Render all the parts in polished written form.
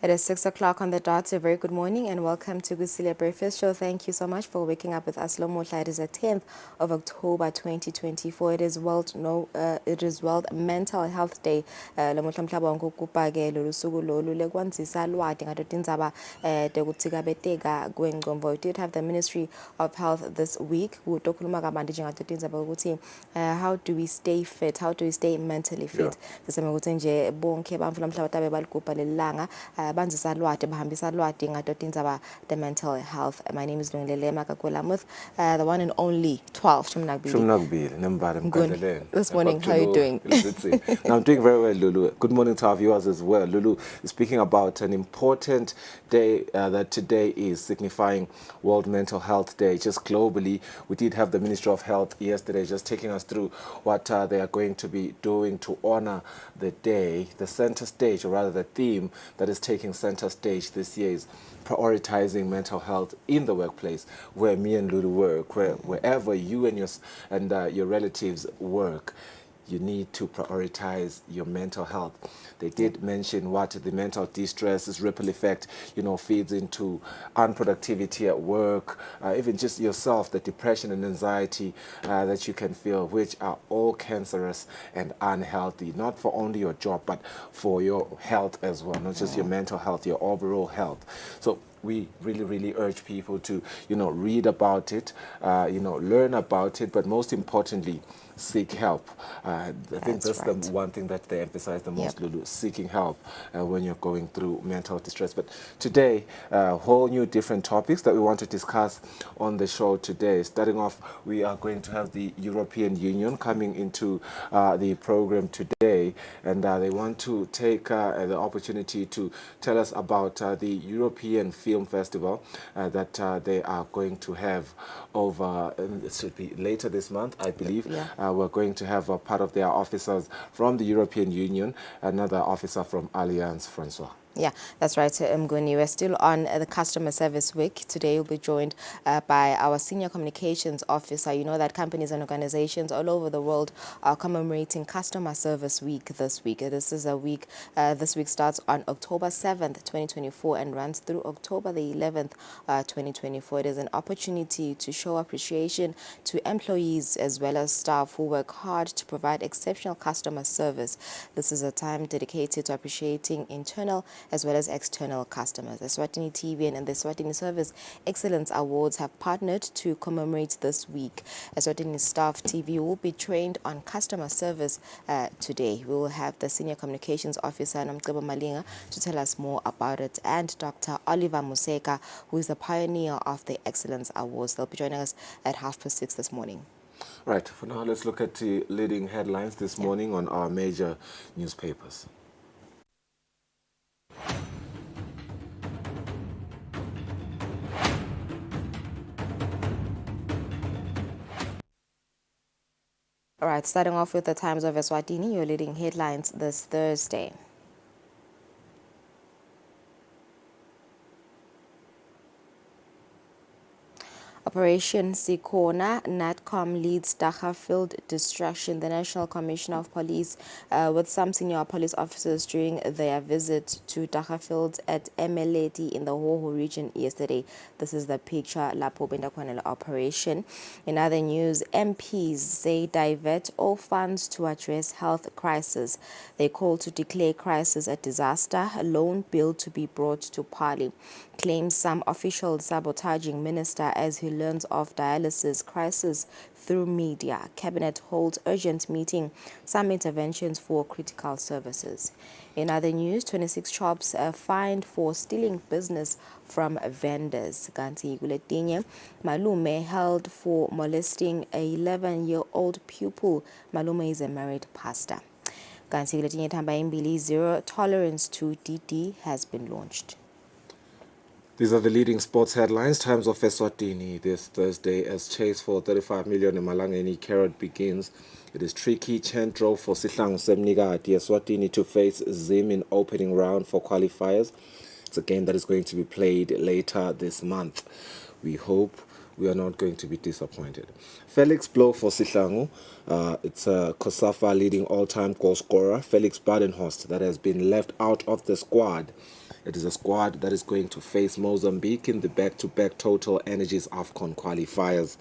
It is 6 o'clock on the dot. A very good morning and welcome to Kusile Breakfast Show. Thank you so much for waking up with us. It is the 10th of October 2024. It is World Mental Health Day. Lamuhla mhlaba wonke ukupake lolu suku lolu lekwanzisa lwati ngato tindzaba tekutsikabeteka kwengcondvo. We did have the Ministry of Health this week. Kutokhuluma kabanti nje ngato tindzaba ukuthi how do we stay fit? How do we stay mentally fit? Siseme ukuthi nje bonke bamfu lamhlaba tabe baligubha lelanga banzisa lwati bahambisa lwati ngato tindzaba the mental health. My name is Lungile Makakwelamuth, the one and only 12 Shumnagbili. This morning, how are you doing? Now, I'm doing very well, Lulu. Good morning to our viewers as well. Lulu is speaking about an important day that today is signifying World Mental Health Day. Just globally, we did have the Ministry of Health yesterday just taking us through what they are going to be doing to honor the day. The center stage, or rather the theme that is taking center stage this year is prioritizing mental health in the workplace, where me and Lulu work, wherever you and your relatives work. You need to prioritize your mental health. They did mention what the mental distress, ripple effect, feeds into unproductivity at work, even just yourself, the depression and anxiety that you can feel, which are all cancerous and unhealthy, not for only your job, but for your health as well, not just your mental health, your overall health. So we really urge people to, read about it, learn about it, but most importantly, seek help. I think that's right. The one thing that they emphasize the most, Lulu, seeking help when you're going through mental distress. But today, a whole new different topics that we want to discuss on the show today. Starting off, we are going to have the European Union coming into the program today, and they want to take the opportunity to tell us about the European Film Festival that they are going to have over, it should be later this month, I believe. We're going to have a part of their officers from the European Union, another officer from Alliance, Francois. Yeah, that's right, Mguni. We're still on the Customer Service Week. Today we'll be joined by our Senior Communications Officer. You know that companies and organizations all over the world are commemorating Customer Service Week this week. This is a week, this week starts on October 7th, 2024 and runs through October the 11th, 2024. It is an opportunity to show appreciation to employees as well as staff who work hard to provide exceptional customer service. This is a time dedicated to appreciating internal as well as external customers. The Eswatini TV and the Eswatini Service Excellence Awards have partnered to commemorate this week. Eswatini Staff TV will be trained on customer service today. We will have the Senior Communications Officer, Nomcebo Malinga, to tell us more about it, and Dr. Oliver Museka, who is the pioneer of the Excellence Awards. They'll be joining us at 6:30 this morning. Right, for now, let's look at the leading headlines this morning on our major newspapers. All right, starting off with the Times of Eswatini, your leading headlines this Thursday. Operation Sikona, NATCOM leads Dagga field destruction. The National Commissioner of Police with some senior police officers during their visit to Dagga fields at Emeleti in the Hoho region yesterday. This is the picture, Lapo Bendakwanela operation. In other news, MPs say divert all funds to address health crisis. They call to declare crisis a disaster. A loan bill to be brought to Parliament. Claims some official sabotaging minister as he learns of dialysis crisis through media. Cabinet holds urgent meeting. Some interventions for critical services. In other news, 26 shops fined for stealing business from vendors. Ganti Guletinye, Malume held for molesting a 11-year-old pupil. Malume is a married pastor. Ganti Guletinye Tambayembili, zero tolerance to DD has been launched. These are the leading sports headlines. Times of Eswatini this Thursday as chase for 35 million in Malangeni Carrot begins. It is tricky. Chen drove for Sihlang Semnigati Eswatini to face Zim in opening round for qualifiers. It's a game that is going to be played later this month. We hope we are not going to be disappointed. Felix blow for Sihlangu. It's Kosafa leading all-time goal scorer, Felix Badenhorst, that has been left out of the squad. It is a squad that is going to face Mozambique in the back-to-back Total Energies AFCON qualifiers.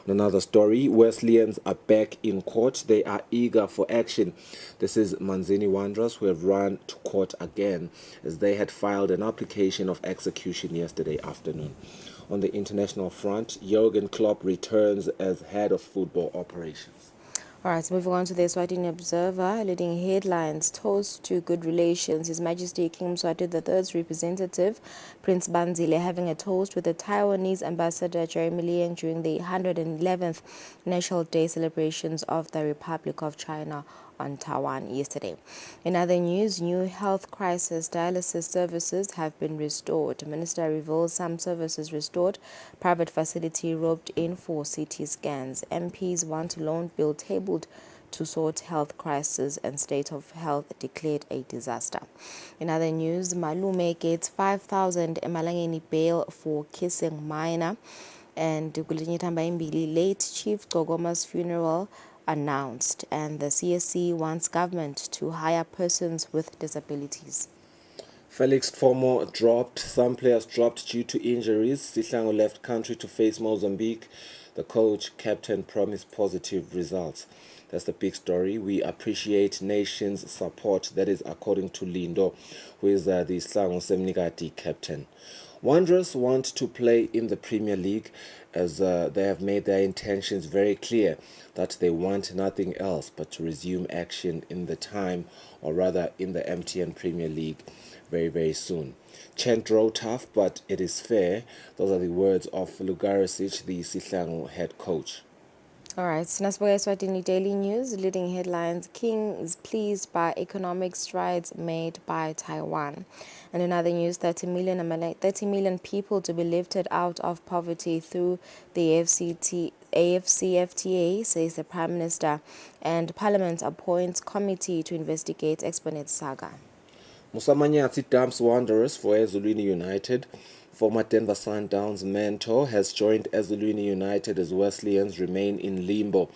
On another story, Wesleyans are back in court. They are eager for action. This is Manzini Wanderers, who have run to court again as they had filed an application of execution yesterday afternoon. On the international front, Jurgen Klopp returns as head of football operations. All right, so moving on to the Eswatini Observer, leading headlines: toast to good relations. His Majesty King Mswati III's representative, Prince Banzile, having a toast with the Taiwanese ambassador Jeremy Liang during the 111th National Day celebrations of the Republic of China on Taiwan yesterday. In other news, new health crisis dialysis services have been restored. Minister reveals some services restored. Private facility roped in for CT scans. MPs want loan bill tabled to sort health crisis, and state of health declared a disaster. In other news, Malume gets 5,000 emalangeni bail for kissing minor. And late Chief Gogoma's funeral announced, and the CSC wants government to hire persons with disabilities. Felix Fomo dropped. Some players dropped due to injuries. Sihlangu left country to face Mozambique. The coach, captain, promised positive results. That's the big story. We appreciate nations' support. That is according to Lindo, who is the Sihlangu Semnikati captain. Wanderers want to play in the Premier League as they have made their intentions very clear that they want nothing else but to resume action in the time, or rather in the MTN Premier League very, very soon. Chant row tough, but it is fair. Those are the words of Lugarisic, the Sihlangu head coach. All right, Nasboga Eswatini Daily News, leading headlines: King is pleased by economic strides made by Taiwan. And in other news, 30 million people to be lifted out of poverty through the AFCFTA, says the Prime Minister, and Parliament appoints committee to investigate Exponent saga. Musamanyati dumps Wanderers for Eswatini United. Former Denver Sundowns mentor has joined Eswatini United as Wesleyans remain in limbo,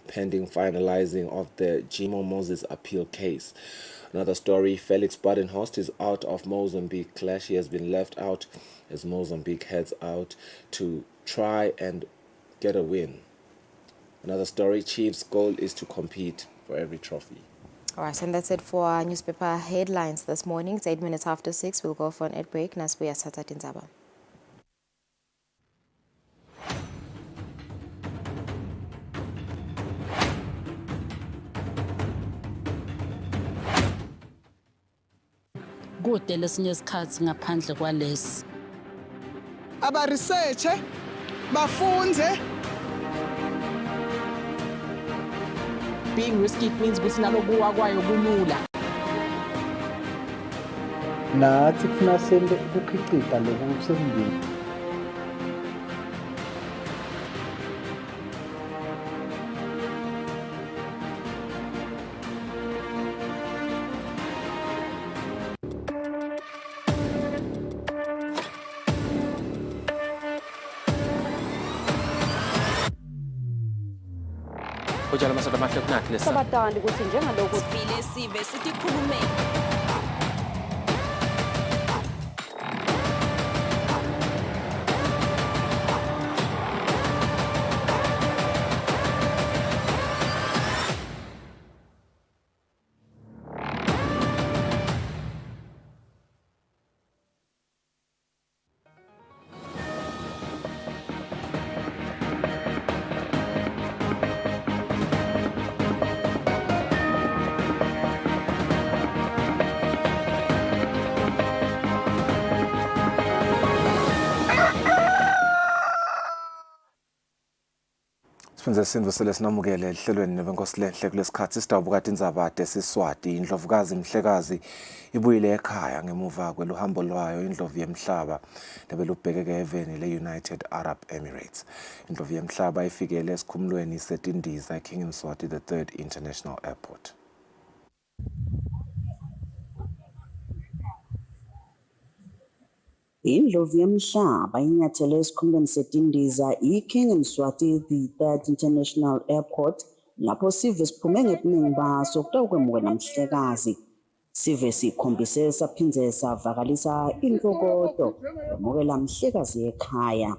pending finalizing of the Jimo Moses appeal case. Another story, Felix Badenhorst is out of Mozambique clash. He has been left out as Mozambique heads out to try and get a win. Another story, Chiefs' goal is to compete for every trophy. All right, and that's it for our newspaper headlines this morning. It's 8 minutes after 6. We'll go for an ad break. Nasbuya Satatinzaba. Kude lesinye isikhathi ngaphandle kwalesi. Aba-researche, bafunze. Being risky means ukuthi nalokuwa kwayo kulula. Nathi kufuna sente ukukhicita lokusembili. Ujala masoda mahle kunathi lesa. Sabatandi ukuthi njengalokhu Sifile sive sithi khulumeni. Sifunze sindvusele sinamukele ehlelweni nebenkosi lenhle kulesikhathi sidabukade indzabade siswati. Indlovukazi Mhlekazi ibuyile ekhaya ngemuva kweluhambo lwayo indlovu yemhlaba lebelubhekeke eveni le-United Arab Emirates. Indlovu yemhlaba ifikele esikhumulweni setindiza King Mswati III International Airport. Indlovu yemhlaba inyathele esikhumulweni setindiza i-King Mswati III International Airport lapho sive siphume ngebuningi baso kutawukwemukela Mhlekazi. Sive sikhombise saphindze savakalisa intokoto yomukela mhlekazi ekhaya.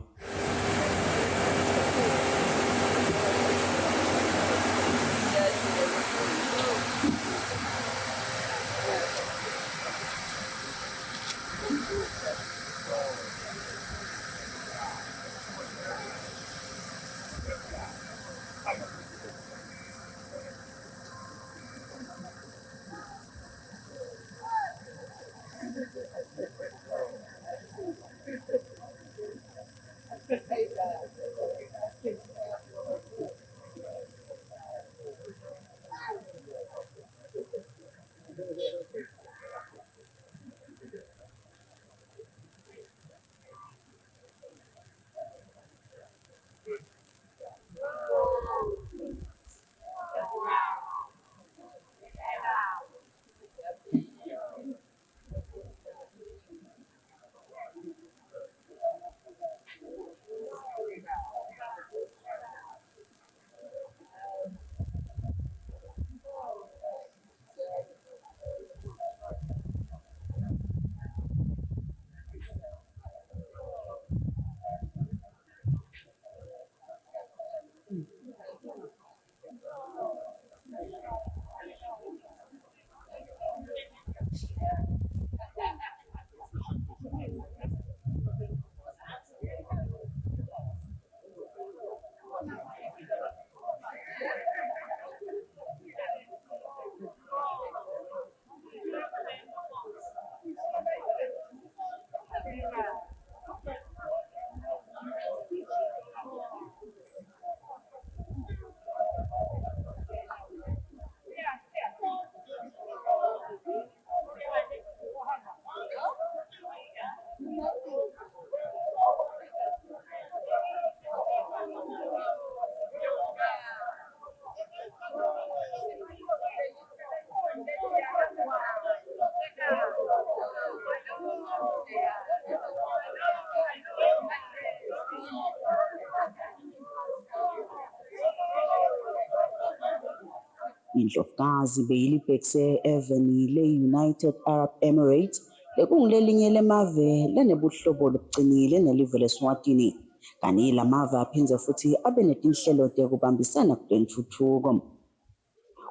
Indlovukazi beyilibhekise eveni le-United Arab Emirates bekungilelinye lemave lenebuhlobo lobucinile nelive leSwatini. Kanti la mave aphindze futhi abe netinhlelo tekubambisana kutentfutfuko.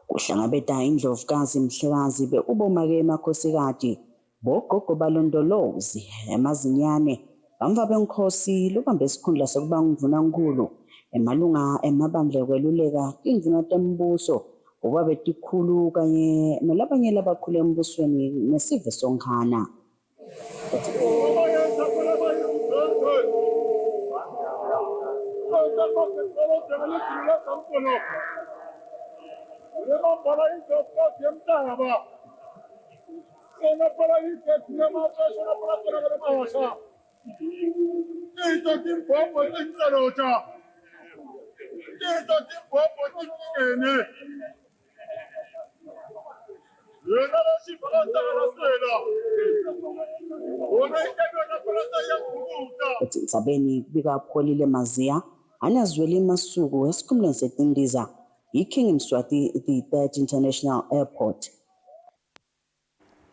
Kuhlangabeta indlovukazi mhlekazi ubomake emakhosikazi, bogogo balondolozi, emazinyane, bamva benkhosi lobambe isikhundla sekuba ngumvunankulu, emalunga emabandla ekweluleka tindvuna tembuso, bobabe tikhulu kanye nalabanye labakhulu embusweni nesive sonkhana. Sabeni bikapholile Mazia anazweli masuku esikhumulweni setindiza iKing Mswati the 3rd International Airport.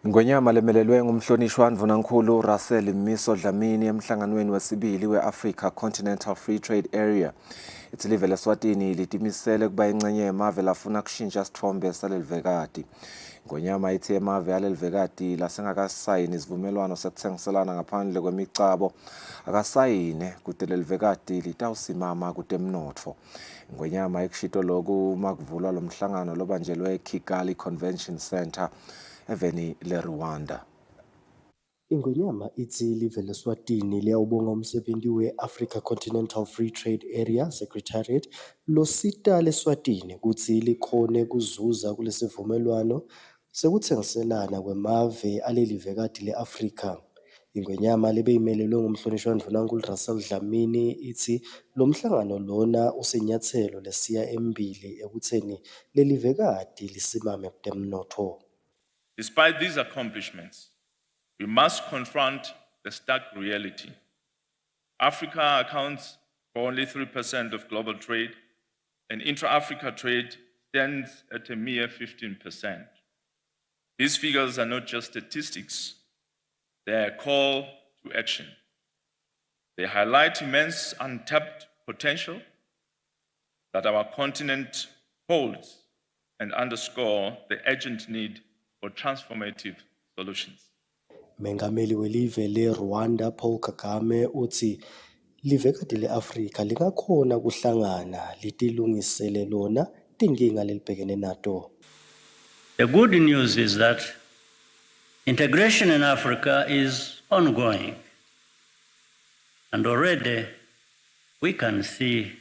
Ngonyama lemelelwe ngumhlonishwa Mvunankhulu Russell Mmiso Dlamini emhlanganweni wesibili we-Africa Continental Free Trade Area. Ithilive leSwatini litimisele kuba ingcenye yemave lafuna kushintsha sithombe salelivekati. Ngonyama ithi emave alelivekati lasengakasayini isivumelwano sekuthengiselana ngaphandle kwemicabo akasayine kude lelivekati litawusimama kutemnotfo. Ngonyama ekushito lokhu makuvulwa lomhlangano lobanjelwe eKigali Convention Center eveni leRwanda. Ingonyama ithi live leSwatini liyawubonga umsebenzi we-Africa Continental Free Trade Area Secretariat losita leSwatini kutsi likhone kuzuza kulesivumelwano sekuthengiselana kwemave alelivekati le-Afrika. Ingonyama lebeyimelelwe ngumhlonishwa Mvunankhulu Russell Dlamini ithi lo mhlangano lona usenyathelo lesiya embili ekutheni lelivekati lisimame kutemnotfo. Despite these accomplishments, we must confront the stark reality. Africa accounts for only 3% of global trade, and intra-Africa trade stands at a mere 15%. These figures are not just statistics, they are a call to action. They highlight immense untapped potential that our continent holds and underscore the urgent need for transformative solutions. Mengameli welive le-Rwanda Paul Kagame uthi livekati le-Afrika lingakhona kuhlangana litilungisele lona tinkinga lelibhekene nato. The good news is that integration in Africa is ongoing, and already we can see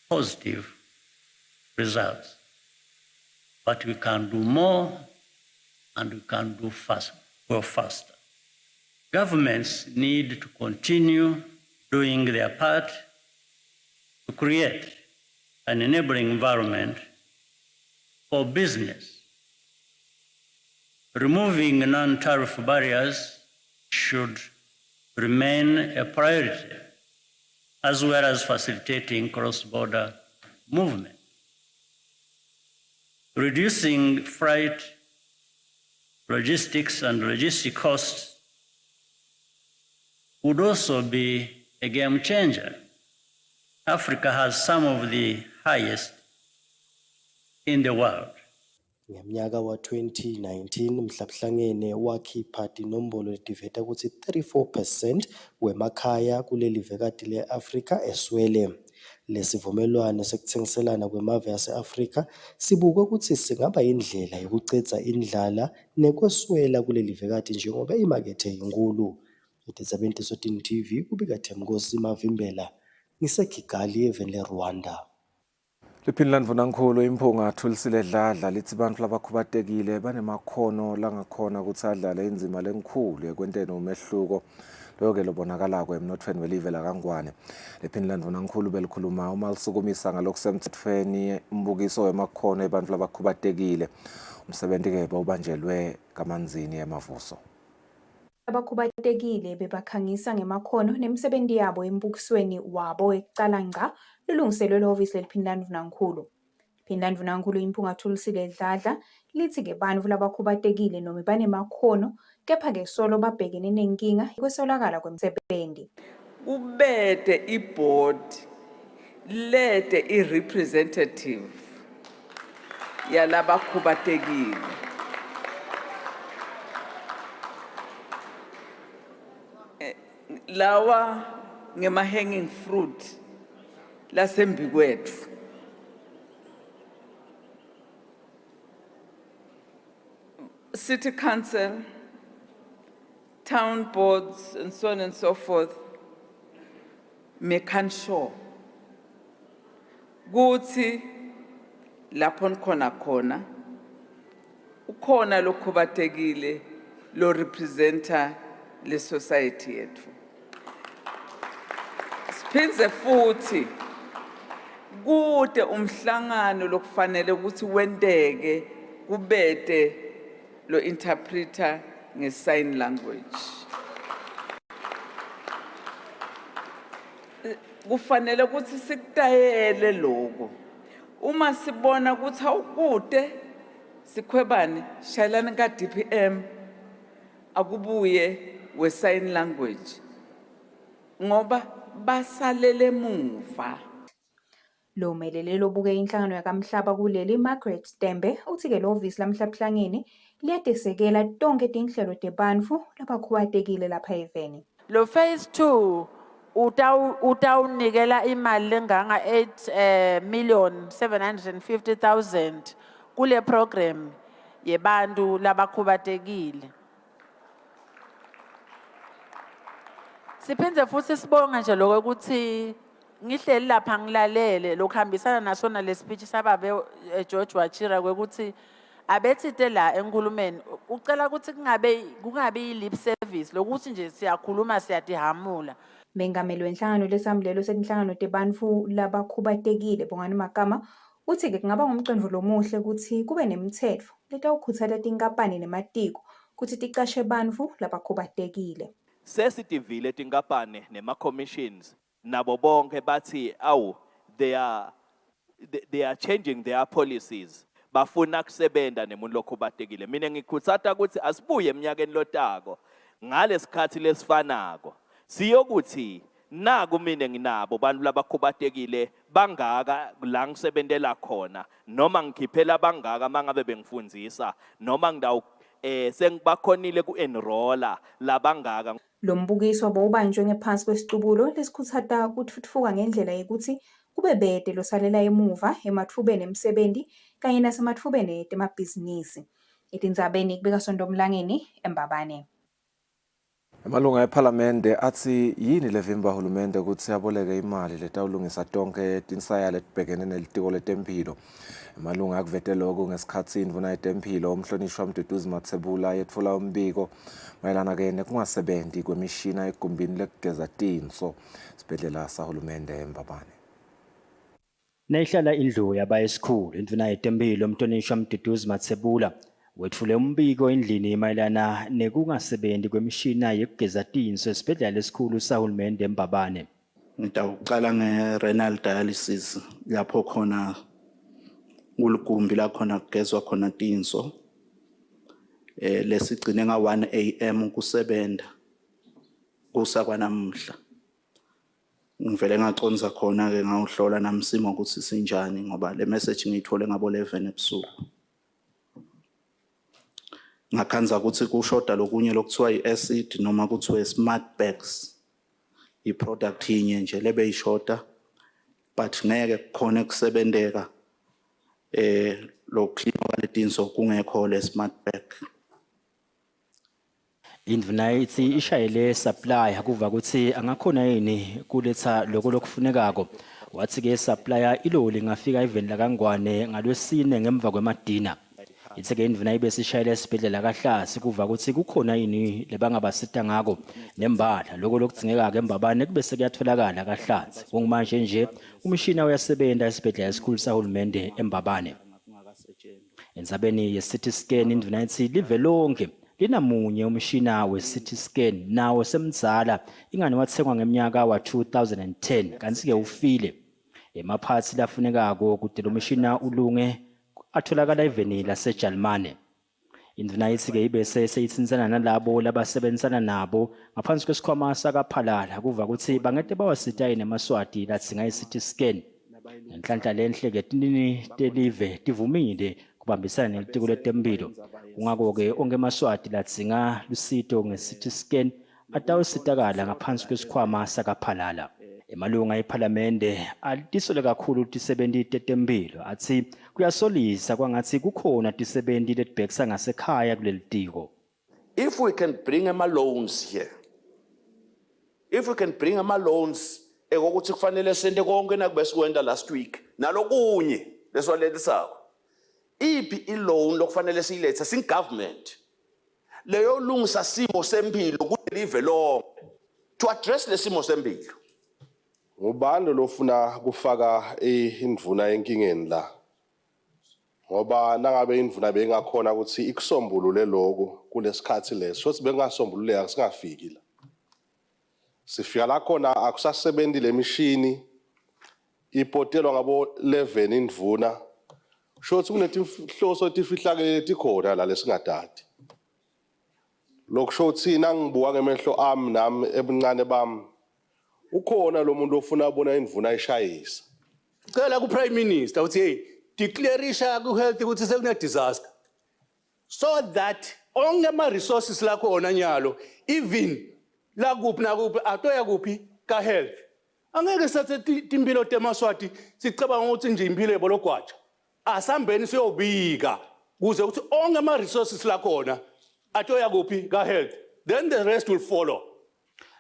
positive results. But we can do more, and we can do faster. Governments need to continue doing their part to create an enabling environment for business. Removing non-tariff barriers should remain a priority, as well as facilitating cross-border movement. Reducing freight, logistics, and logistic costs would also be a game changer. Africa has some of the highest in the world. Ngeminyaka wa 2019 mhlabhlangene wakhipha tinombolo letiveta kutsi 34% wemakhaya kuleli vekati le-Afrika eswele. Lesivumelwano sekutsengiselana kwemave yase-Afrika sibukwe kutsi singaba indlela yokucedza indlala nekweswela kuleli vekati njengoba imakethe inkulu. Etisabeni Eswatini TV kubika Themkosi Mavimbela ngiseKigali eveni le-Rwanda. Liphini Mvunankhulu imphunga Kusile dladla lithi bantfu labakhubatekile banemakhono langakhona ukuthi adlale inzima lenkhulu ekwenteni umehluko loke lobonakalako emnothweni welive laKangwane. Liphini Mvunankhulu belikhuluma uma lisukumisa ngalokusemthethweni umbukiso wemakhono ebantfu labakhubatekile. Umsebenzi ke bawubanjelwe kaManzini eMavuso. Abakhubatekile bebakhangisa ngemakhono nemisebenzi yabo embukisweni wabo ekucala ngqa lilungiselwe lehhovisi leliphini Mvunankhulu. Iphini Mvunankhulu imphunga Kusile dladla lithi ke bantfu labakhubatekile noma banemakhono kepha-ke solo babhekene nenkinga yokweswelakala kwemisebenzi. Kubede i-board lede i-representative yalabakhubatekile. Lawa ngema-hanging fruit lasembi kwethu. City council, town boards, and so on and so forth, make sure ukuthi lapho khona ukhona lokhubatekile lo representa le society yethu. Siphindze futhi kude umhlangano lokufanele ukuthi wendeke kubede lo interpreter nge-sign language. Kufanele ukuthi sikutayele lokho. Uma sibona ukuthi awukude sikhwebane shayelana ka-DPM akubuye we-sign language ngoba basalele muva. Lo meleleli obuke inhlangano yakamhlaba kuleli Margaret Tembe uthi ke lehhovisi lamhlabhlangene liyatesekela tonke tinhlelo tebantfu labakhubatekile lapha eveni. Lo phase 2 utawunikela imali lenganga 8,750,000 kule program yebantu labakhubatekile. Siphindze futhi sibonga nje lokho ukuthi ngihleli lapha ngilalele lokuhambisana nasona lespeech sababe George Wachira kwekuthi abethite la enkulumeni ucela ukuthi kungabe lip service lokuthi nje siyakhuluma siyatihamula. Mengameli wenhlangano lesamlelo setinhlangano tebantfu labakhubatekile Bongani Magama uthi ke kungaba ngumcondvo lomuhle ukuthi kube nemitsetfo letawukhuthalela tinkampani nematiko ukuthi ticashe bantfu labakhubatekile. Sensitivile tinkampani nema-commissions nabo bonke bathi they are changing their policies bafuna kusebenta nemuntu lokhubatekile. Mina ngikhuthata ukuthi asibuye eminyakeni lotako ngalesikhathi lesifanako siyokuthi naku mina nginabo bantu labakhubatekile bangaka la ngisebentela khona noma ngikhiphela bangaka mangabe bengifundzisa noma ngidawu sengibakhonile ku-enrolla labangaka. Lo mbukiso bowubanjwe ngephansi kwesicubulo lesikhuthata ukutfutfuka ngendlela yokuthi kube bede losalela emuva emathubeni emisebenzi kanye nasemathubeni temabhizinisi. Etindzabeni kubika Sondomlangeni eMbabane. Amalunga ePhalamende athi yini levimba hulumende ukuthi aboleke imali letawulungisa tonke tinsaya letibhekene nelitiko letemphilo. Amalunga akuvete lokho ngesikhathi indvuna yetemphilo umhlonishwa Mduduzi Mathebula yetfula umbiko mayelana ke nekungasebenzi kwemishina egumbini lekugeza tinso sibhedlela sahulumende eMbabane. Nayihlala indlu yabayesikhulu indvuna yetemphilo umhlonishwa Mduduzi Mathebula wetfule umbiko endlini mayelana nekungasebenzi kwemishina yekugeza tinso esibhedlela lesikhulu sahulumende eMbabane. Ngitawuqala nge-renal dialysis lapho khona kuligumbi la khona kugezwa khona tinso. Lesigcine nga 1 AM kusebenza kusa kwanamuhla. Ngivele ngaconza khona ke ngawuhlola namsimo ukuthi sinjani ngoba le message ngiyithole ngabo 11 ebusuku. Ngakhanza ukuthi kushoda lokunye lokuthiwa iacid noma kuthiwa smart bags iproduct inye nje lebe ishoda but ngeke khona kusebenzeka lo clean kwaletinso kungekho le smart bag. Indvuna ithi ishayele supply akuva ukuthi angakhona yini kuletha lokho lokufunekako. Wathi ke supplier iloli ngafika even la kangwane ngalwesine ngemva kwemadina. Ithi ke indvuna ibe sishayele esibhedlela kaHlasi kuva ukuthi kukhona yini lebangabasita ngako nembala lokho lokudzingeka ke eMbabane kube sekuyatholakala kaHlasi. Ngomanje nje umshina uyasebenza esibhedlela esikhulu sahulumende eMbabane. Endzabeni ye-CT scan indvuna ithi live lonke linamunye umshina we-CT scan nawo semdzala ingani wathengwa ngeminyaka wa 2010 kanti ke ufile emaphathi lafunekako kude lo mshina ulunge atholakala eveni laseJalimane. Indvuna ithi ke ibe seyithinsana nalabo labasebenzisana nabo ngaphansi kwesikhwama sakaphalala kuva ukuthi bangete bawasita nemaswati latsinga i-CT scan. Nenhlanhla lenhle ke tinini telive tivumile kubambisana nelitiko letemphilo. Kungako ke onke maswati latsinga lusito nge-CT scan atawusitakala ngaphansi kwesikhwama sakaphalala. Emalunga ePhalamende alitisole kakhulu tisebenzi tetemphilo athi kuyasolisa kwangathi kukhona tisebenzi letibhekisa ngasekhaya kulelitiko. If we can bring loans here, if we can bring loans ekokuthi kufanele sente konke nakube sikwenda last week nalokunye leswalelisako iphi iloan lokufanele siyilethe singovernment leyo lungisa simo sempilo kulelive lonke to address lesimo sempilo. Ngubani lofuna kufaka indvuna enkingeni la ngoba nangabe indvuna bengakhona ukuthi ikusombulule lokho kulesikhathi leso sothi bengasombululeka singafiki la sifika la khona akusasebenzi le machine ipotelwa ngabo 11 indvuna shothi kunetinhloso tifihlakele tikhona la lesingadadi lokushothi nangibuka ngemehlo ami nami ebuncane bami ukhona lo muntu ofuna ubona indvuna ishayisa. Cela ku Prime Minister uthi hey declareisha ku health ukuthi sekune disaster so that onke ama resources la khona nyalo even la kuphi nakuphi atoya kuphi ka health angeke sathe timpilo temaswati sicabanga ukuthi nje impilo ebologwaja asambeni siyobika kuze ukuthi onke ama resources la khona atoya kuphi ka health then the rest will follow.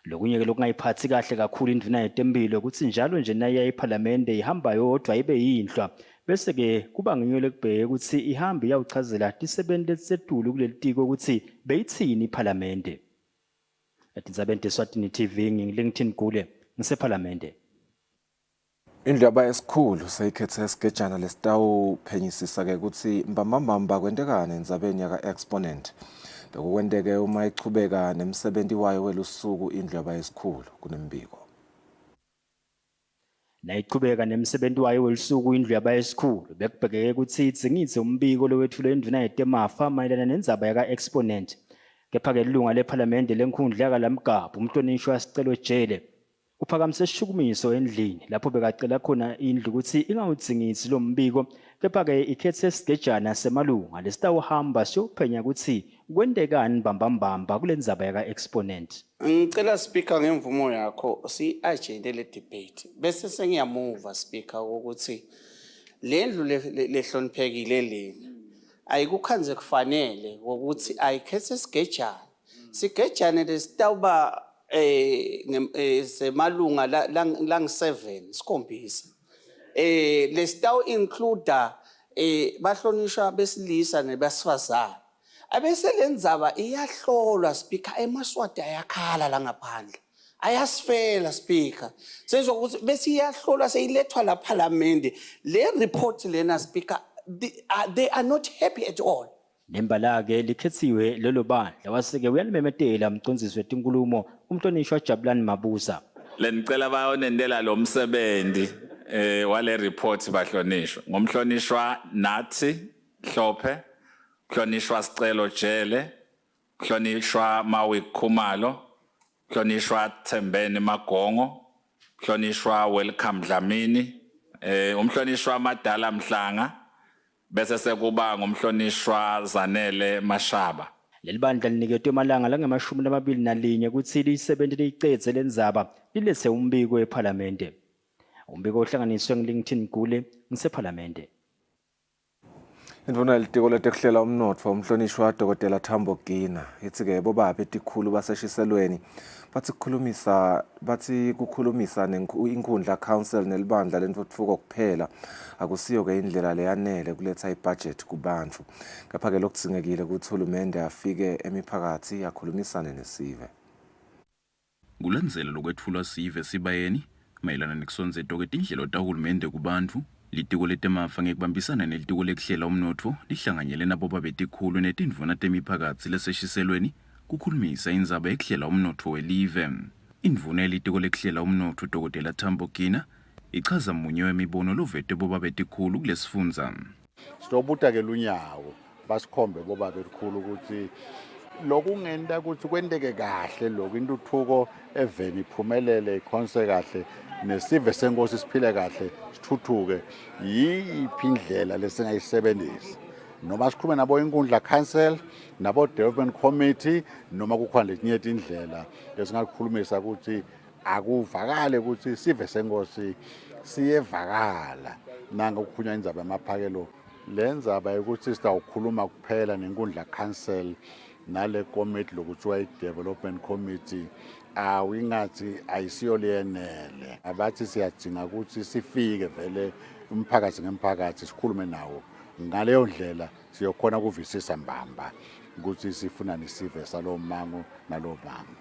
Lokunye ke lokungayiphathi kahle kakhulu indvuna yetemphilo ukuthi njalo nje naye ePhalamende ihamba yodwa ibe yinhlwa bese ke kuba nginyole kubheke ukuthi ihambe iyawuchazela tisebenzi setulu kulelitiko ukuthi beyithini iPhalamende. Etindzabeni Eswatini TV ngilingithini Gule ngisePhalamende. Indlu yabayesikhulu seyikhethe isigejana lesitawuphenyisisa ke ukuthi mbambamba kwendekane endzabeni yaka Exponent. Lokwendeke uma ichubeka nemsebenzi wayo welusuku indlu yabayesikhulu kunembiko. Nayiqhubeka nemsebenzi wayo welisuku indlu yabayesikhulu bekubhekeke ukuthi idzingidze umbiko lowethulwe endvuna yetemafa mayelana nendzaba yaka-Exponent. Kepha-ke ilunga lephalamende lenkhundla yakalamgabha umhlonishwa wasicelo jele uphakamise isishukumiso endlini lapho bekacela khona indlu ukuthi ingawudzingidzi lo mbiko, kepha-ke ikhetse isigejana semalunga lesitawuhamba siyophenya ukuthi kwendekani mbambambamba kule ndzaba yaka-Exponent. Ngicela speaker ngemvumo yakho si-agenda le debate bese sengiyamuva speaker ukuthi lendlu lehloniphekile leni ayikukhanze kufanele ukuthi ayikhethe isigejana sigejane lesitawuba semalunga lang-7 sikhombisa lesitawu include bahlonishwa besilisa nebesifazane abese lendzaba iyahlolwa speaker emaswati ayakhala la ngaphandle ayasifela speaker sezokuthi bese iyahlolwa seyilethwa la parliament le report lena speaker they are not happy at all. Nembala-ke likhethiwe lelo bandla waseke uyalimemetela umcondzisi wetinkulumo umhlonishwa Jabulani Mabuza. Lenicela bayonendela lo msebenzi wale report bahlonishwa ngomhlonishwa nathi Hlophe, mhlonishwa Sicelo Jele, mhlonishwa Mawi Khumalo, mhlonishwa Thembeni Magongo, mhlonishwa Welcome Dlamini, umhlonishwa Madala Mhlanga bese sekuba ngumhlonishwa Zanele Mashaba. Leli bandla liniketwe amalanga la-21 ukuthi liyisebenze liyicedze lendzaba lilethe umbiko wephalamende. Umbiko ohlanganiswe ngiLington Gule ngisephalamende. Indvuna yelitiko letekuhlela umnotfo umhlonishwa Dr. Tambo Gina ithi-ke bobaba etikhulu baseshiselweni bathi kukhulumisa inkundla council nelibandla lentfutfuko kuphela akusiyo-ke indlela leyanele kuletha ibudget kubantu. Kepha-ke lokudzingekile ukuthi uhulumende afike emiphakathi akhulumisane nesive. Kulandzela lokwetfulwa sive sibayeni mayelana nekusonzetwa kwetindlela tahulumende kubantu, litiko letemafa ngekubambisana nelitiko lekuhlela umnotfo lihlanganyele nabo babetikhulu netindvuna temiphakatsi leseshiselweni kukhulumisa indzaba yekuhlela umnotfo welive. Indvuna yelitiko lekuhlela umnotfo Dr. Tambo Gina ichaza munye wemibono lovete bobabetikhulu kulesifundza. Sinobuta-ke lunyawo basikhombe bobabetikhulu ukuthi lokungenta ukuthi kwenteke kahle lokhu intuthuko eveni iphumelele ikhonse kahle nesive senkosi siphile kahle sithuthuke yiphi indlela lesingayisebenzisa noma sikhulume nabo inkundla council nabo development committee noma kukhona letinye indlela esingakhulumisa ukuthi akuvakale ukuthi sive senkosi siyevakala nanga ukukhunywa indzaba yamaphakelo lenzaba ukuthi sitawukhuluma kuphela nenkundla council nale committee lokuthiwa i-development committee awingathi ayisiyo leyenele abathi siyadinga ukuthi sifike vele umphakathi ngemphakathi sikhulume nawo ngaleyo ndlela siyokhona ukuvisisa mbamba ukuthi sifuna nisive salo mango nalo mango.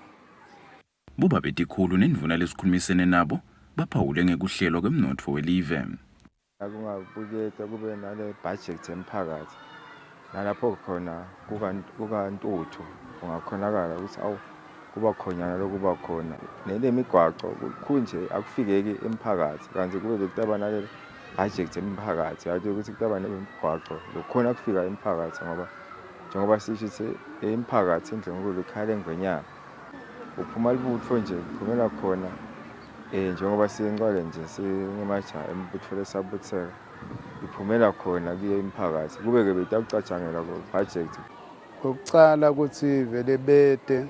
Bobabetikhulu nendvuna lesikhulumisene nabo baphawule ngekuhlelwa kwemnotfo welive. Akungabukeka kube nale budget emphakathi nalapho khona kukantuthu kungakhonakala ukuthi awu kuba khona lokuba khona nelemigwaqo kunje akufikeki emphakathi kanti kube bekutaba nale budget emphakathi yathi ukuthi kutaba nemigwaqo lokhona kufika emphakathi ngoba njengoba sisho emphakathi indlenkulu ikhale ngonyaka uphuma libutho nje kuphumela khona njengoba siyenqole nje singemaja embutho lesabutheka iphumela khona kuye emphakathi kube-ke betakucatshangela ku-budget. Kokucala ukuthi vele bede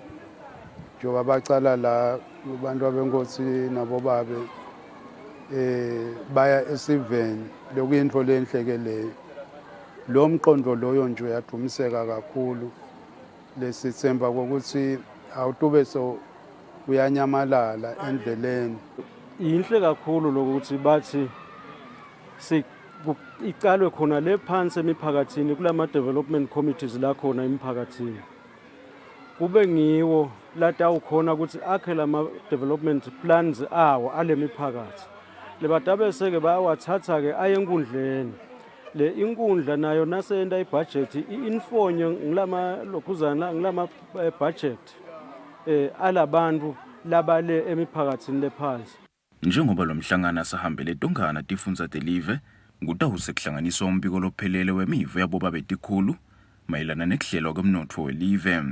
njengoba bacala la abantu abenkosi nabobabe baya esiveni lokuyinto lenhleke leyo lo mqondo loyo nje uyadumiseka kakhulu lesithemba kokuthi awutube so uyanyamalala endleleni. Inhle kakhulu lokuthi bathi icalwe khona le phansi emiphakathini kulama development committees la khona emiphakathini kube ngiwo latawukhona ukuthi akhe lama development plans awo ale miphakathi lebadabese-ke bayawathatha-ke aye enkundleni le inkundla nayo nasenta ibudget i-infonyo ngilama budget alabantu labale emiphakathini lephansi. Njengoba lo mhlangano sahambele tonkana tifundza telive, kutawusekuhlanganiswa umbiko lophelele wemivo yabo babetikhulu mayelana nekuhlelwa kwemnotfo welive.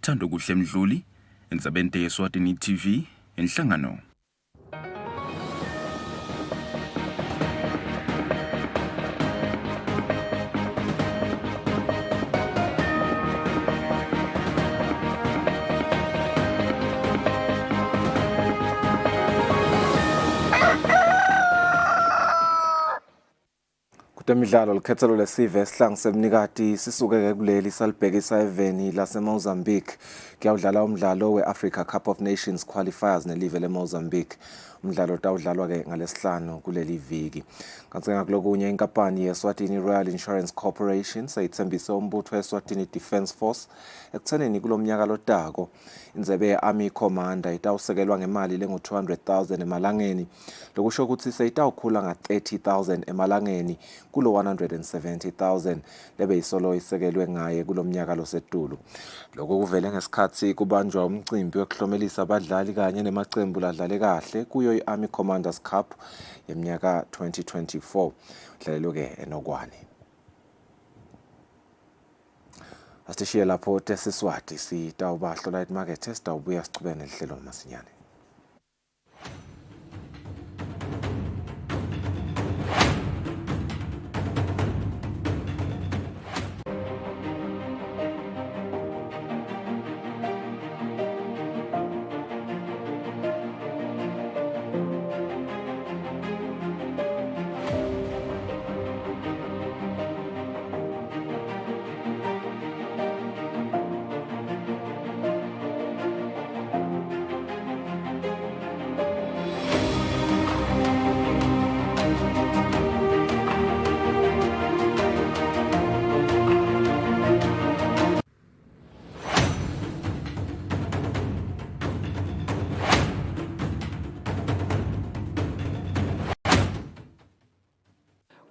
Thando kuhle Mdluli, Endzabeni yeSwatini TV, Enhlangano. Kutemidlalo likhethelo lesive esihlangu semnikati sisuke kuleli salibhekisa eveni laseMozambique kuyawudlala umdlalo we-Africa Cup of Nations qualifiers nelive leMozambique. Umdlalo utawudlalwa ke ngalesihlanu kuleli viki. Kanti ngakulokunye inkampani yeSwatini Royal Insurance Corporation sayithembise umbutho weSwatini Defence Force ekuthenini kulomnyaka lotako indzebe ye-Army Commander itawusekelwa ngemali lengu-200,000 emalangeni, lokusho ukuthi seyitawukhula nga-30,000 emalangeni kulo 170,000 lebe isolo isekelwe ngaye kulomnyaka losetulu. Lokho kuvele ngesikhathi kubanjwa umcimbi wekuhlomelisa abadlali kanye nemacembu ladlale kahle kuyo i-Army Commanders Cup yeminyaka 2024 dlalelo ke enokwane. Asishiye lapho tesiswati sitawubahlola imakethe sitawubuya sichubene lihlelo masinyane.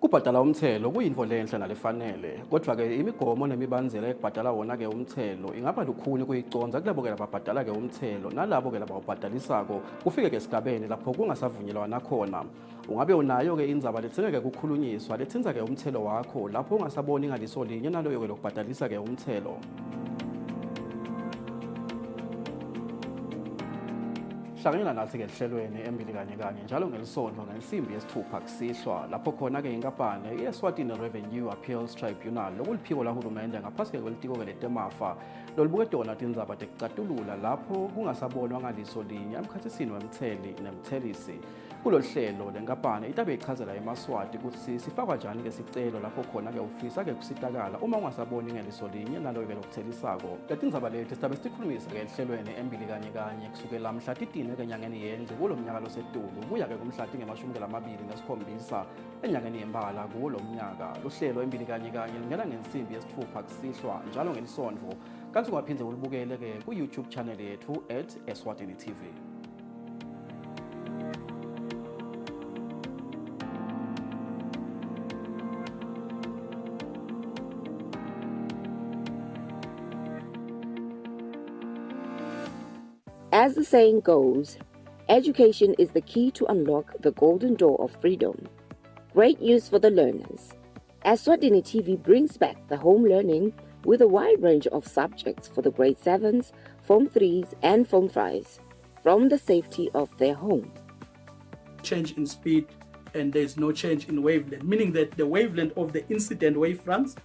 Ukubhadala umthelo kuyinto lenhle nalefanele, kodwa ke imigomo nemibandzela ekubhadala wona ke umthelo ingaba lukhuni kuyiconza kulabo ke lababhadala ke umthelo nalabo ke labawubhadalisako kufike ke esigabeni lapho kungasavunyelwana khona. Ungabe unayo ke indzaba letsengeke kukhulunyiswa lethinza ke umthelo wakho lapho ungasaboni ngaliso linye naloyo ke lokubhadalisa ke umthelo. Hlanganyela nathi ke lihlelweni embili kanye njalo ngelisonto ngensimbi yesithupha kusihlwa lapho khona ke inkampani yeSwatini Revenue Appeals Tribunal lokuliphiko lahulumende ngaphasi kwelitiko ke letemafa lolibuke tona tindzaba tekucatulula lapho kungasabonwa ngaliso linye emkhathisini wemtheli nemthelisi. Kulolu hlelo lenkampani itabe ichazela emaswati ukuthi sifakwa njani ke sicelo lapho khona ke ufisa ke kusitakala uma ungasaboni ngeliso linye naloyo ke lokuthelisako. Letindzaba leti sitabe sikhulumisa ke lihlelweni embili kanye kusukela mhla 13 enyangeni yenje kulo mnyaka losetulu kuya ke kumhla tinge-27 enyangeni yembala kulo mnyaka. Luhlelo embili kanye lingena ngensimbi yesithupha kusihlwa njalo ngelisonto, kanti ungaphinde ulibukele ke ku-YouTube channel yethu @Eswatini TV. As the saying goes, education is the key to unlock the golden door of freedom. Great news for the learners. Eswatini TV brings back the home learning with a wide range of subjects for the grade 7s, Form 3s and Form 5s from the safety of their home. Change in speed and there's no change in wavelength, meaning that the wavelength of the incident wavefronts.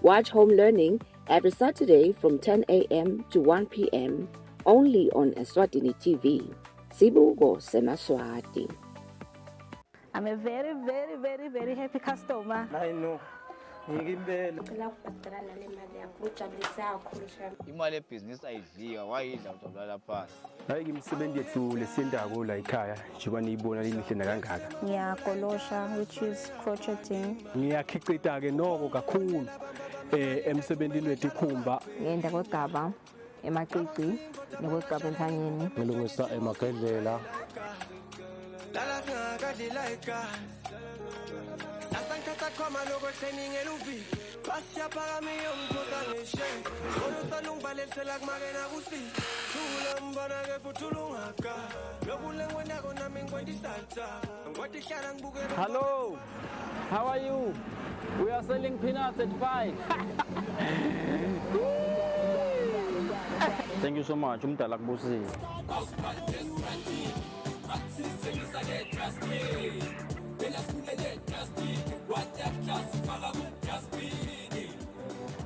Watch home learning every Saturday from 10 a.m. to 1 p.m. only on Eswatini TV. Sibuko Semaswati. I'm a very, very, very, very happy customer. I know. Imali ebhizinisi ayivika wayidla utobulala phansi. Hayi imisebenzi yethu lesiyendako la ekhaya njengoba niyibona lilihle kangaka. Ngiyakolosha, which is crocheting. Ngiyakhicita ke noko kakhulu emsebenzini wethu ikhumba. Ngenda kwegaba emacici nokwegaba entsanyeni. Ngilungisa emagedlela. Hello, how are you? We are selling peanuts at 5. Thank you so much. Umdala kubusi.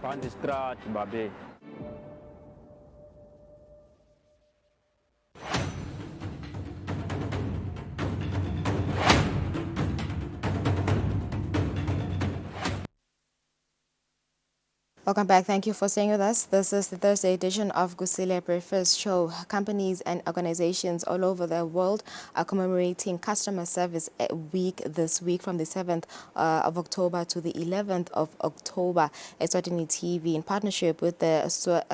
Pandi strat babe. Welcome back. Thank you for staying with us. This is the Thursday edition of Kusile Breakfast Show. Companies and organizations all over the world are commemorating Customer Service Week this week from the 7th of October to the 11th of October. Eswatini TV, in partnership with the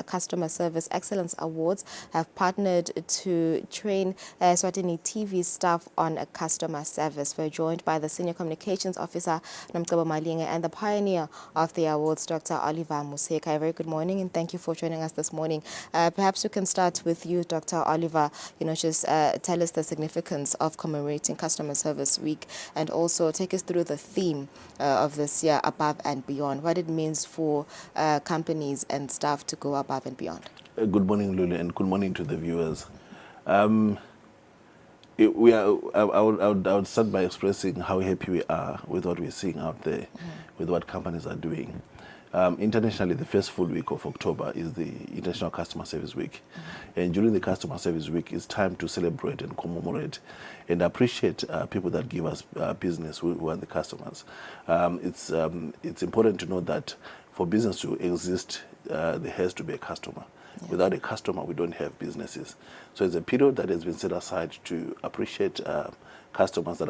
Customer Service Excellence Awards, have partnered to train Eswatini TV staff on customer service. We're joined by the Senior Communications Officer, Nomcebo Malinga, and the pioneer of the awards, Dr. Oliver Museka. Very good morning, and thank you for joining us this morning. Perhaps we can start with you, Dr. Oliver. Just tell us the significance of commemorating Customer Service Week, and also take us through the theme of this year, above and beyond, what it means for companies and staff to go above and beyond. Good morning, Lulu, and good morning to the viewers. I would start by expressing how happy we are with what we're seeing out there, with what companies are doing. Internationally, the first full week of October is the International Customer Service Week. And during the Customer Service Week, it's time to celebrate and commemorate and appreciate people that give us business, who are the customers. It's important to know that for business to exist, there has to be a customer. Yeah. Without a customer, we don't have businesses. So it's a period that has been set aside to appreciate customers that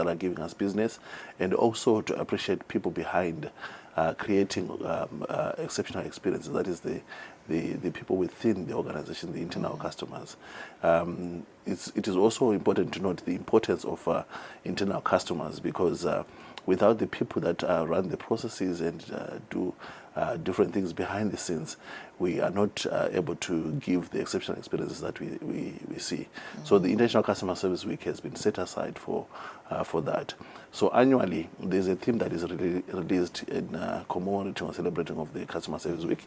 are giving us business, and also to appreciate people behind creating exceptional experiences. That is the people within the organization, the internal customers. It is also important to note the importance of internal customers, because without the people that run the processes and do different things behind the scenes, we are not able to give the exceptional experiences that we see. So the International Customer Service Week has been set aside for that. So annually, there's a theme that is released in commemorating or celebrating of the Customer Service Week.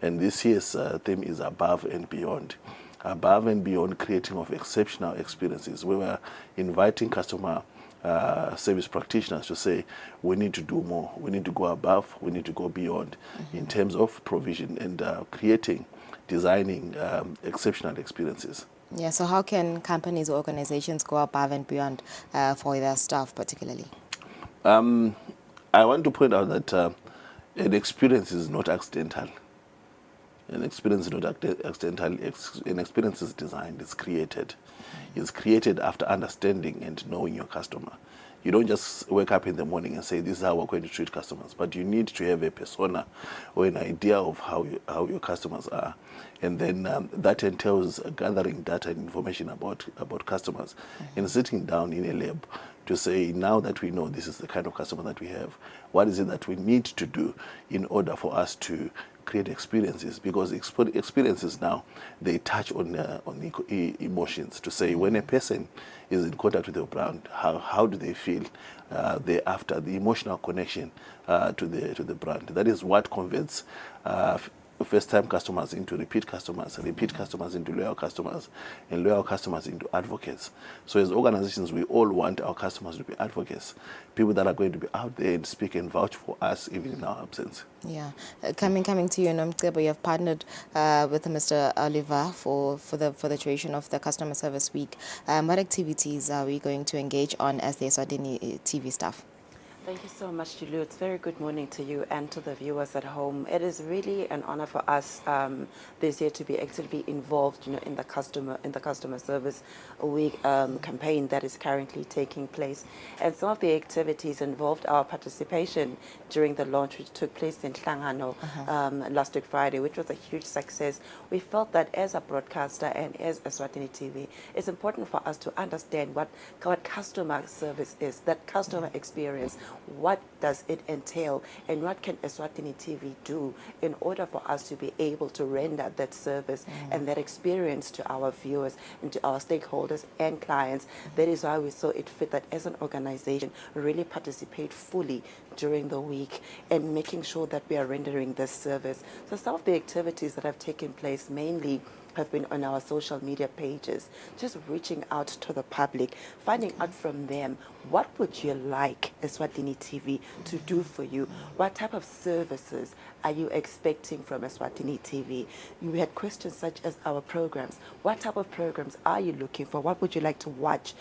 And this year's theme is above and beyond. Above and beyond, creating of exceptional experiences. We were inviting customer service practitioners to say, we need to do more, we need to go above, we need to go beyond in terms of provision and designing exceptional experiences. Yeah, so how can companies or organizations go above and beyond for their staff particularly? I want to point out that an experience is not accidental. An experience is not accidental. An experience is designed, it's created. It's created after understanding and knowing your customer. You don't just wake up in the morning and say, this is how we're going to treat customers, but you need to have a persona or an idea of how your customers are. And then that entails gathering data and information about customers and sitting down in a lab to say, now that we know this is the kind of customer that we have, what is it that we need to do in order for us to create experiences? Because experiences now, they touch on emotions. To say, when a person is in contact with your brand, how do they feel thereafter, the emotional connection to the brand. That is what converts first-time customers into repeat customers into loyal customers, and loyal customers into advocates. So as organizations, we all want our customers to be advocates, people that are going to be out there and speak and vouch for us even in our absence. Yeah. Coming to you, Nomcebo, you have partnered with Mr. Oliver for the duration of the Customer Service Week. What activities are we going to engage on as the Eswatini TV staff? Thank you so much, Julia. It's very good morning to you and to the viewers at home. It is really an honor for us this year to be actively involved, in the customer service week campaign that is currently taking place. And some of the activities involved our participation during the launch, which took place in Hlangano last week Friday, which was a huge success. We felt that as a broadcaster and as Eswatini TV, it's important for us to understand what customer service is, that customer experience. what does it entail and what can Eswatini TV do in order for us to be able to render that service and that experience to our viewers and to our stakeholders and clients. That is why we saw it fit that as an organization, really participate fully during the week and making sure that we are rendering this service. So some of the activities that have taken place mainly have been on our social media pages, just reaching out to the public, finding out from them, what would you like Eswatini TV to do for you? What type of services are you expecting from Eswatini TV? We had questions such as our programs. What type of programs are you looking for? What would you like to watch,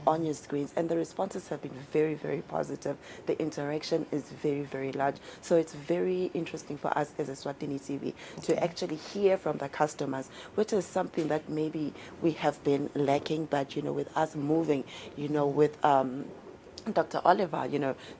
on your screens? And the responses have been very, very positive. The interaction is very, very large. So it's very interesting for us as Eswatini TV to actually hear from the customers, which is something that maybe we have been lacking, but, with us moving, with Dr. Oliver,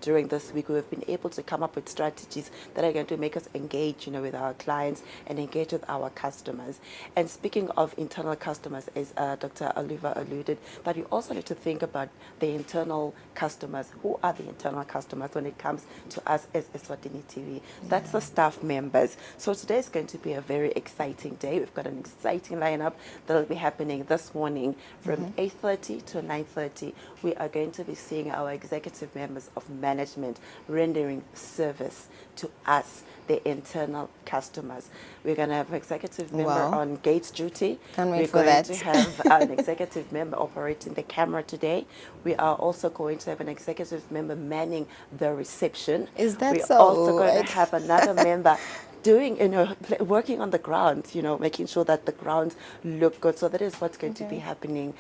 during this week, we have been able to come up with strategies that are going to make us engage, with our clients and engage with our customers. And speaking of internal customers, as Dr. Oliver alluded, that we also need to think about the internal customers. Who are the internal customers when it comes to us as Eswatini TV? That's the staff members. So today is going to be a very exciting day. We've got an exciting lineup that will be happening this morning from 8:30 to 9:30. We are going to be seeing our executive members of management rendering service to us, the internal customers. We're going to have an executive member on gate duty. Can't wait We're for going that. to have an executive member operating the camera today. We are also going to have an executive member manning the reception. Is that We're so? also going to have another member doing, working on the ground, making sure that the grounds look good. So that is what's going to be happening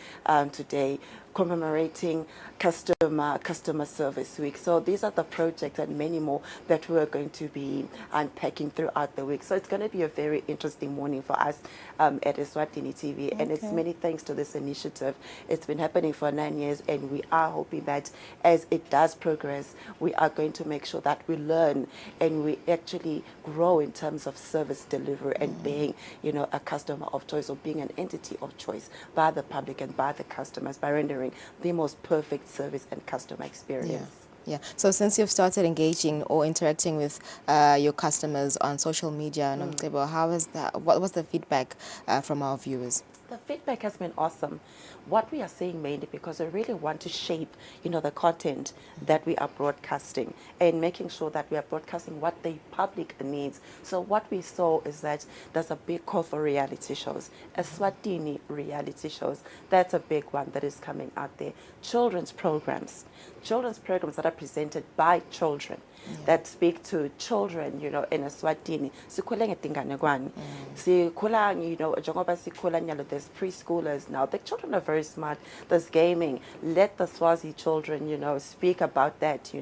today, commemorating Customer Service Week. So these are the projects and many more that we are going to be unpacking throughout the week. So it's going to be a very interesting morning for us at Eswatini TV. And it's many thanks to this initiative. It's been happening for 9 years, and we are hoping that as it does progress, we are going to make sure that we learn and we actually grow in terms of service delivery and being, a customer of choice, or being an entity of choice by the public and by the customers, by rendering the most perfect service and customer experience. Yeah. So since you've started engaging or interacting with your customers on social media, how is that? What was the feedback from our viewers? The feedback has been awesome. What we are saying mainly because we really want to shape, the content that we are broadcasting and making sure that we are broadcasting what the public needs. So what we saw is that there's a big call for reality shows, Eswatini reality shows. That's a big one that is coming out there. Children's programs that are presented by children. That speak to children, in Eswatini. Sikhula ngetinganekwane. Sikhula, njengoba sikhula nyalo, there's preschoolers now. The children are very smart. There's gaming. Let the Swazi children, speak about that,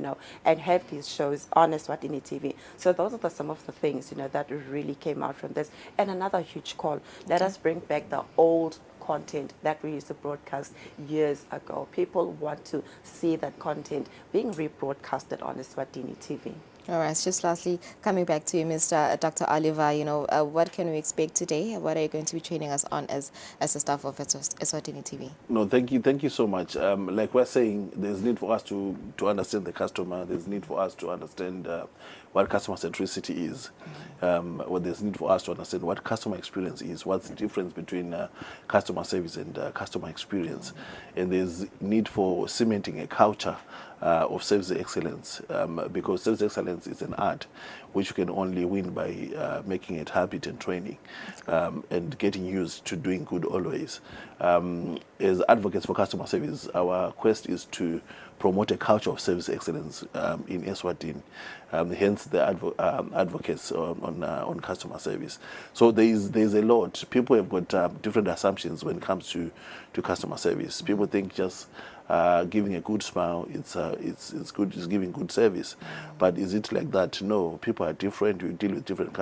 and have these shows on Eswatini TV. So those are some of the things, that really came out from this. And another huge call, let us bring back the old content that we used to broadcast years ago. People want to see that content being rebroadcasted on Eswatini TV. All right, just lastly, coming back to you, Mr. Dr. Oliver, what can we expect today? What are you going to be training us on as a staff of Eswatini TV? No, thank you so much. Like we're saying, there's need for us to understand the customer. There's need for us to understand what customer centricity is. There's need for us to understand what customer experience is. What's the difference between customer service and customer experience? And there's need for cementing a culture of service excellence, because service excellence is an art which you can only win by making it habit and training, and getting used to doing good always. As advocates for customer service, our quest is to promote a culture of service excellence in Eswatini, hence the advocates on customer service. So there's a lot. People have got different assumptions when it comes to customer service. People think just giving a good smile, it's good, it's giving good service. But is it like that? No, people are different. You deal with different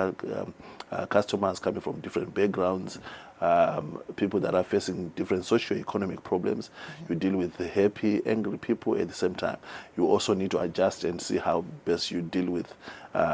customers coming from different backgrounds. people that are facing different socio-economic problems. You deal with the happy, angry people at the same time. You also need to adjust and see how best you deal with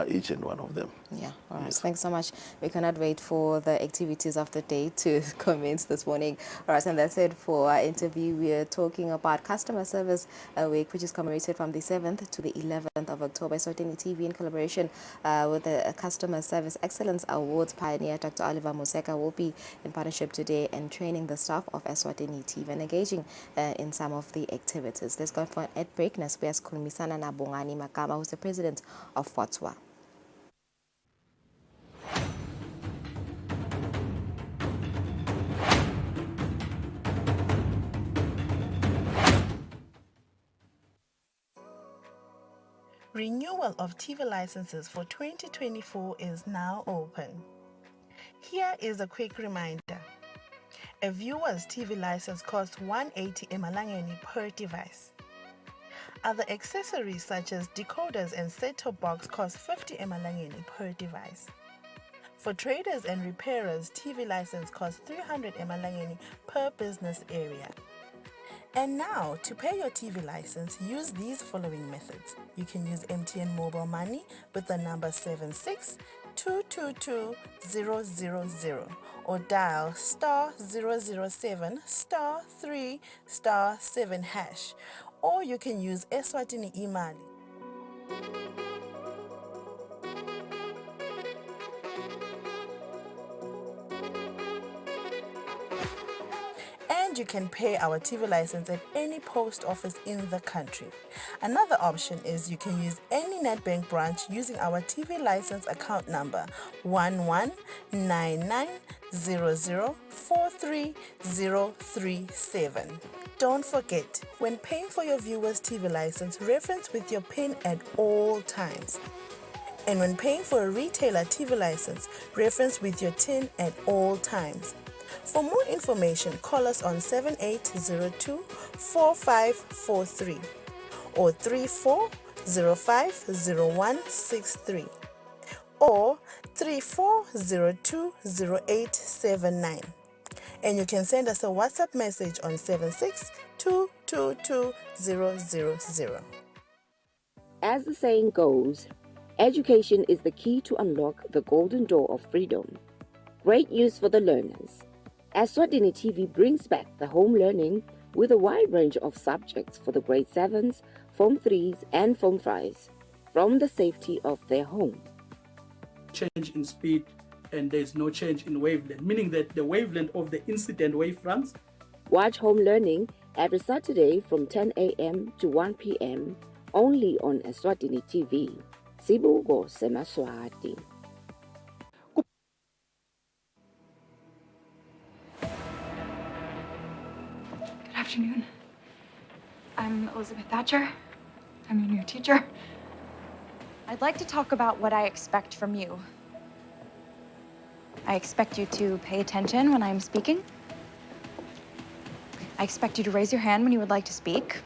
each and one of them. Yeah, all right. Thanks so much. We cannot wait for the activities of the day to commence this morning. All right, and that's it for our interview. We are talking about Customer Service Week, which is commemorated from the 7th to the 11th of October. Eswatini TV, in collaboration with the Customer Service Excellence Awards pioneer, Dr. Oliver Museka, will be in partnership today and training the staff of Eswatini TV and engaging in some of the activities. Let's go for an ad break. Nasibuya sikhulumisana na Bongani Makama, who's the president of FOTSWA. Renewal of TV licenses for 2024 is now open. Here is a quick reminder. A viewer's TV license costs 180 emalangeni per device. Other accessories such as decoders and set-top box cost 50 emalangeni per device. For traders and repairers, TV license costs 300 emalangeni per business area. And now, to pay your TV license, use these following methods. You can use MTN Mobile Money with the number 76222000 or dial *007 *3 *7#, or you can use Eswatini Imali. And you can pay our TV license at any post office in the country. Another option is you can use any NetBank branch using our TV license account number 119900430037. Don't forget, when paying for your viewer's TV license, reference with your PIN at all times. And when paying for a retailer TV license, reference with your TIN at all times. For more information, call us on 7802-4543 or 34050163 or 34020879. And you can send us a WhatsApp message on 762222000. As the saying goes, education is the key to unlock the golden door of freedom. Great news for the learners. Eswatini TV brings back the home learning with a wide range of subjects for the grade 7s, Form 3s and Form 5s from the safety of their home. Change in speed and there's no change in wavelength, meaning that the wavelength of the incident wavefronts. Watch home learning every Saturday from 10 a.m. to 1 p.m. only on Eswatini TV. Sibuko Semaswati. Good afternoon. I'm Elizabeth Thatcher. I'm your new teacher. I'd like to talk about what I expect from you. I expect you to pay attention when I'm speaking. I expect you to raise your hand when you would like to speak.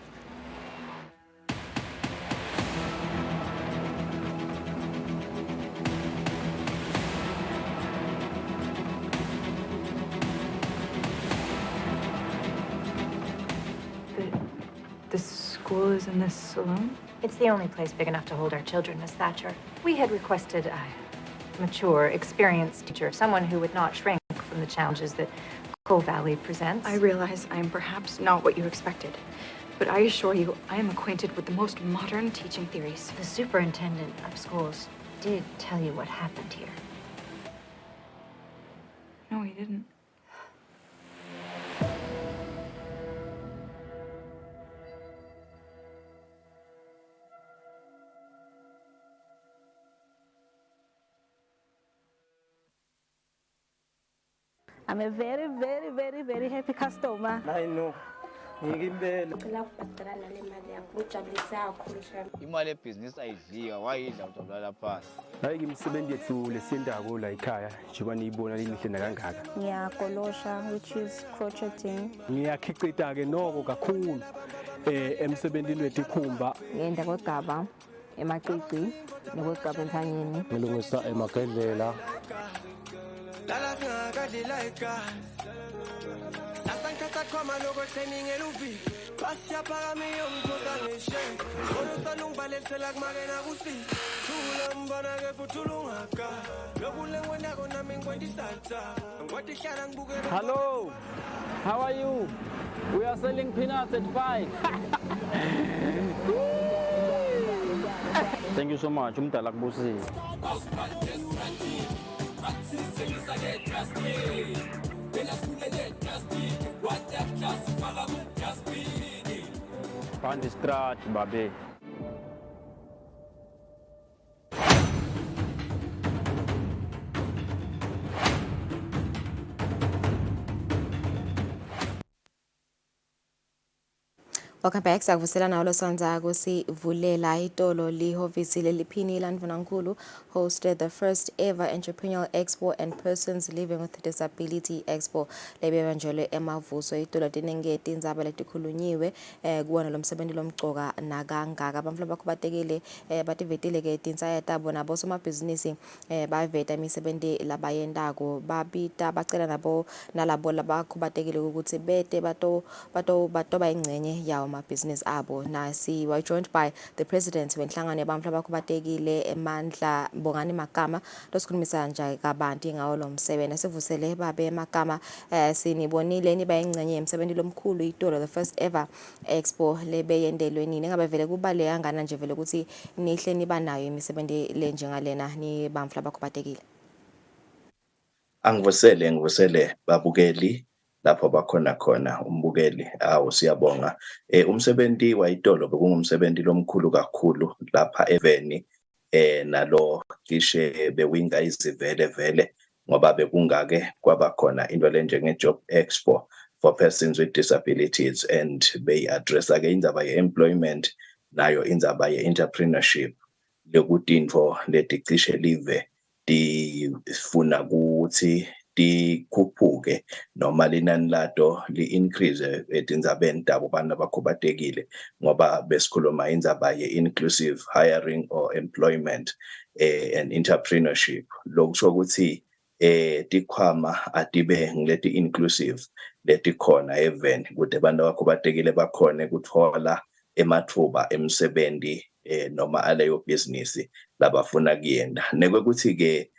The school is in this saloon? It's the only place big enough to hold our children, Miss Thatcher. We had requested a mature, experienced teacher, someone who would not shrink from the challenges that Coal Valley presents. I realize I am perhaps not what you expected, but I assure you I am acquainted with the most modern teaching theories. The superintendent of schools did tell you what happened here. No, he didn't. I'm a very, very, very, very happy customer. I know. imali ebhizinisi ayidlika wayidla udabulala phansi hayi ngimsebenzi yethu lesiyendako la ekhaya njengoba niyibona lilihle nakangaka Ngiyagolosha, which is crocheting. ngiyakhicita-ke noko kakhulu emsebenzini wethu ikhumba Ngiyenda kwegaba, emacici, nokwegaba entsanyeni. ngilungisa emagedlela Hello, how are you? We are selling peanuts at 5. Thank you so much. Umdala kubusi. Pandi strat babe. Welcome back. Sakuvusela nawo losonza kusivulela itolo lihhovisi leliphini laNdvunankhulu hosted the first ever entrepreneurial expo and persons living with disability expo lebebanjelwe emavuso itolo tinenge tindzaba letikhulunyiwe kuwona lomsebenzi lomgcoka nakangaka abantfu labakhubatekile bativetile ke tinsaya tabo nabo somabhizinisi baveta imisebenti labayentako babita bacela nabo nalabo labakhubatekile ukuthi bete batoba ingcenye yawo business abo nasi we joined by the president wenhlangano yabantfu abakhubatekile Mandla Bongani Magama losikhulumisa nje kabanti ngawo lo msebenzi sivusele babe Magama sinibonile niba ingcenye yemsebenzi lomkhulu itolo the first ever expo lebeyendelwe nini ngabe vele kubale kangana nje vele ukuthi nihle niba nayo imisebenzi lenjengalena ni bantfu abakhubatekile. Ngivusele babukeli lapho bakhona khona umbukeli siyabonga umsebenzi wayitolo bekungumsebenzi lomkhulu kakhulu lapha eveni nalo kishe bewinga izivele vele ngoba bekungake kwaba khona into lenjenge job expo for persons with disabilities and they address ke indaba ye employment nayo indaba ye entrepreneurship lokutinfo leticishe live difuna ukuthi dikhuphuke noma linani lato li-increase etindzabeni tabo bantu abakhubatekile ngoba besikhuluma indzaba ye-inclusive hiring or employment and entrepreneurship lokusho ukuthi tikhwama atibe ngileti inclusive letikhona even kude abantu abakhubatekile bakhone kuthola emathuba emsebenzi noma aleyo business labafuna kuyenda nekwekuthi ke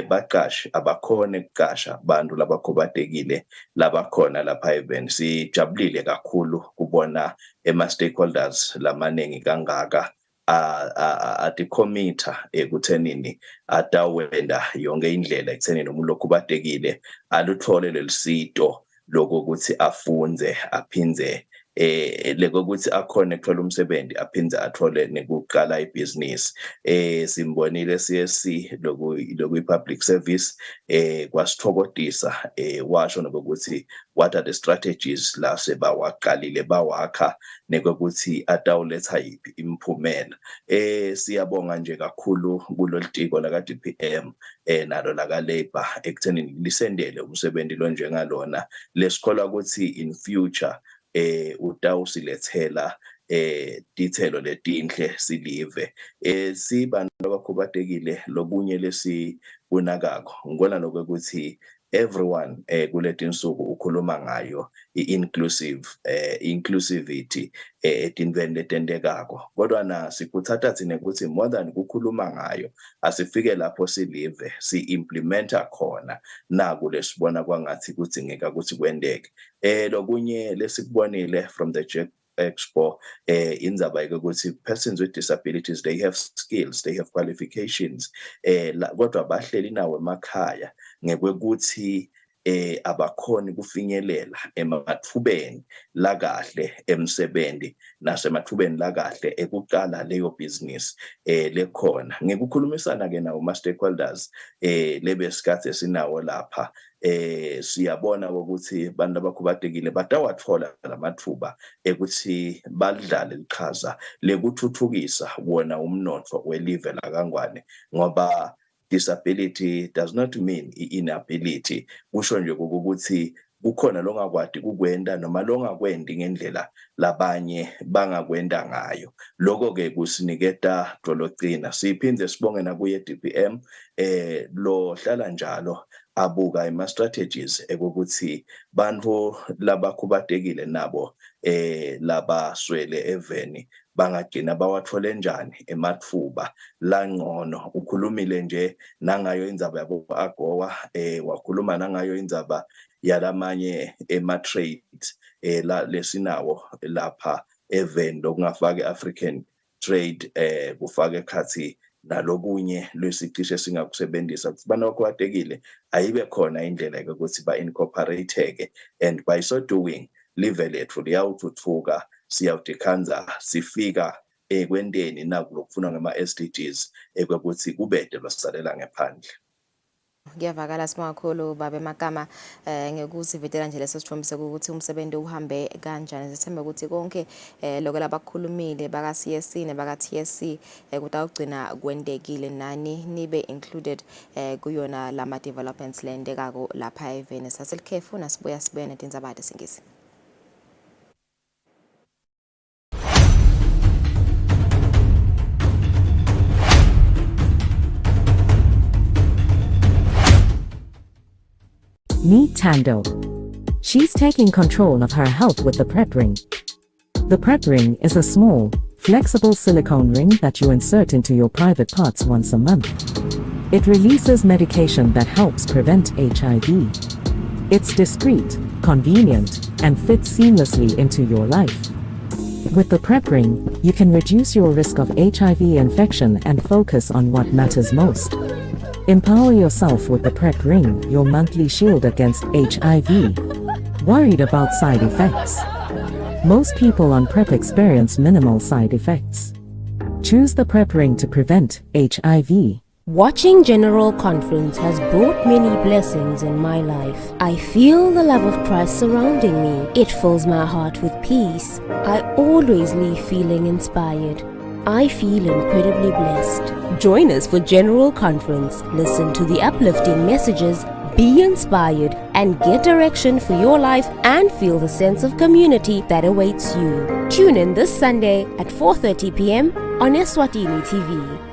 baqashi abakhona ukuqasha abantu labakhubatekile labakhona lapha event sijabulile kakhulu kubona ema-stakeholders lamaningi kangaka ati-committer ekuthenini atawenda yonke indlela ekuthenini umuntu okhubatekile aluthole lelisito lokuthi afunze aphindze lekokuthi akhona ekuthola umsebenzi aphindze athole nekuqala ibhizinisi simbonile CSC lokuyi public service kwasithokodisa washo nokuthi what are the strategies la sebawaqalile bawakha nekokuthi atawuletha yiphi imphumela siyabonga nje kakhulu kulolitiko laka DPM nalo laka Labor ekuthenini lisendele umsebenzi lo njengalona lesikholwa ukuthi in future utawusilethela dithelo letinhle silive sibantu abakhubatekile lobunye lesibonakako ngibona nokuthi everyone kuletinsuku ukhuluma ngayo inclusivity etinveni letendekako kodwa na sikuthatha thina ukuthi more than ukukhuluma ngayo asifike lapho silive si-implementa khona naku lesibona kwangathi kudzingeka ukuthi kwendeke lokunye lesikubonile from the Expo indzaba ukuthi persons with disabilities they have skills, they have qualifications kodwa bahleli nawo emakhaya ngekwekuthi abakhoni kufinyelela emathubeni lakahle emsebenzi nasemathubeni lakahle ekuqala leyo business lekhona ngikukhulumisana ke nawo ma-stakeholders lebesikhathi sinawo lapha siyabona ukuthi abantu abakhubatekile batawathola lamathuba ekuthi badlale liqhaza lekuthuthukisa wona umnotho welive lakangwane ngoba disability does not mean inability kusho nje ukuthi kukhona longakwadi kukwenda noma longakwendi ngendlela labanye bangakwenda ngayo lokho ke kusiniketa dolocina siphindze sibonge nakuye DPM lo hlala njalo abuka ima-strategies ekokuthi bantu labakhubatekile nabo labaswele eveni bangagcina bawathole njani emathuba langcono. Ukhulumile nje nangayo indzaba yabo agowa, wakhuluma nangayo indzaba yalamanye ema-trades lesinawo lapha eveni lokungafaka i-African trade kufaka ekhathi nalokunye lwesicishe singakusebenzisa ukuthi banokwatekile ayibe khona indlela ukuthi ba-incorporate-ke, and by so doing live lethu liyawuthuthuka, siyawudikhanza sifika kwenteni nakulokufuna ngama-SDGs ekwekuthi kubede lwasisalela ngaphandle. Ngiyavakala Simakhulu babe magama ngekuzivetela nje leso sithombise ukuthi umsebenzi uhambe kanjani. Sithemba ukuthi konke lokho labakhulumile baka CSC nebaka TSC kutawugcina kwendekile nani nibe included kuyona lama developments lendekako lapha eveni. Saselikhefu nasibuya sibuye netindzaba singisi. Meet Tando. She's taking control of her health with the PrEP ring. The PrEP ring is a small, flexible silicone ring that you insert into your private parts once a month. It releases medication that helps prevent HIV. It's discreet, convenient, and fits seamlessly into your life. With the PrEP ring, you can reduce your risk of HIV infection and focus on what matters most. Empower yourself with the PrEP ring, your monthly shield against HIV. Worried about side effects? Most people on PrEP experience minimal side effects. Choose the PrEP ring to prevent HIV. Watching General Conference has brought many blessings in my life. I feel the love of Christ surrounding me. It fills my heart with peace. I always leave feeling inspired. I feel incredibly blessed. Join us for General Conference. Listen to the uplifting messages, be inspired, and get direction for your life and feel the sense of community that awaits you. Tune in this Sunday at 4:30 p.m. on Eswatini TV.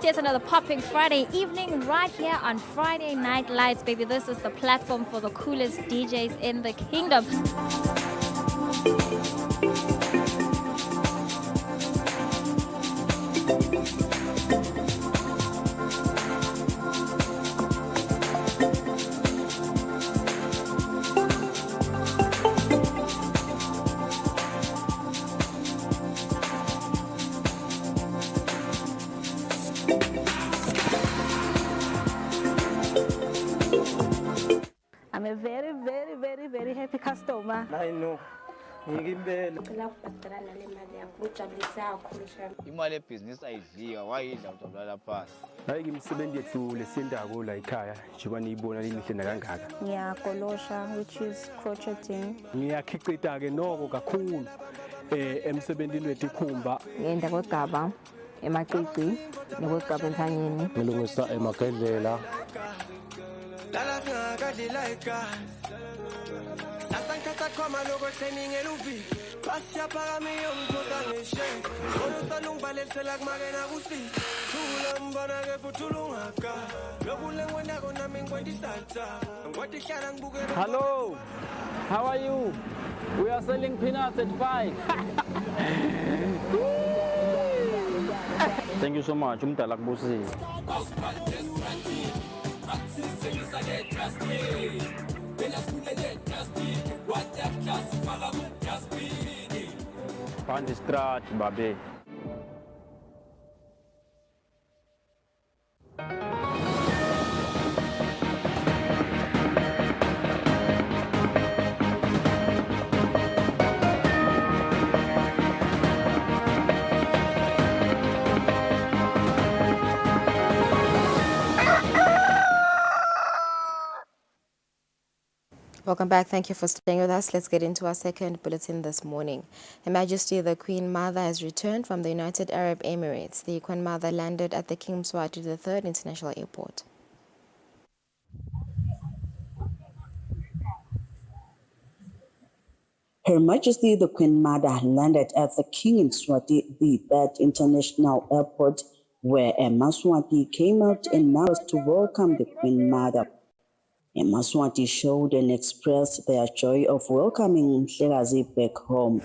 It's another popping Friday evening right here on Friday Night Lights, baby. This is the platform for the coolest DJs in the kingdom. I'm a very, very, very, very happy customer. I know. Imali ebhizinisi ayidliwa wayidla utobulala phansi. Hayi ngimsebenzi yethu lesindako la ekhaya njengoba niyibona limihle nakangaka. Ngiyakolosha, which is crocheting. Ngiyakhicita ke noko kakhulu emsebenzini wethu ikhumba. Ngenda kwegaba emacici nokwegaba entsanyeni. Ngilungisa emagedlela. Hello, how are you? We are selling peanuts at 5. Thank you so much. Umdala kubusi. Pandi strat babe. Welcome back. Thank you for staying with us. Let's get into our second bulletin this morning. Her Majesty the Queen Mother has returned from the United Arab Emirates. The Queen Mother landed at the King Mswati III International Airport. Her Majesty the Queen Mother landed at the King Mswati III International Airport, where Eswatini came out in numbers to welcome the Queen Mother. Eswatini showed and expressed their joy of welcoming Mhlekazi back home.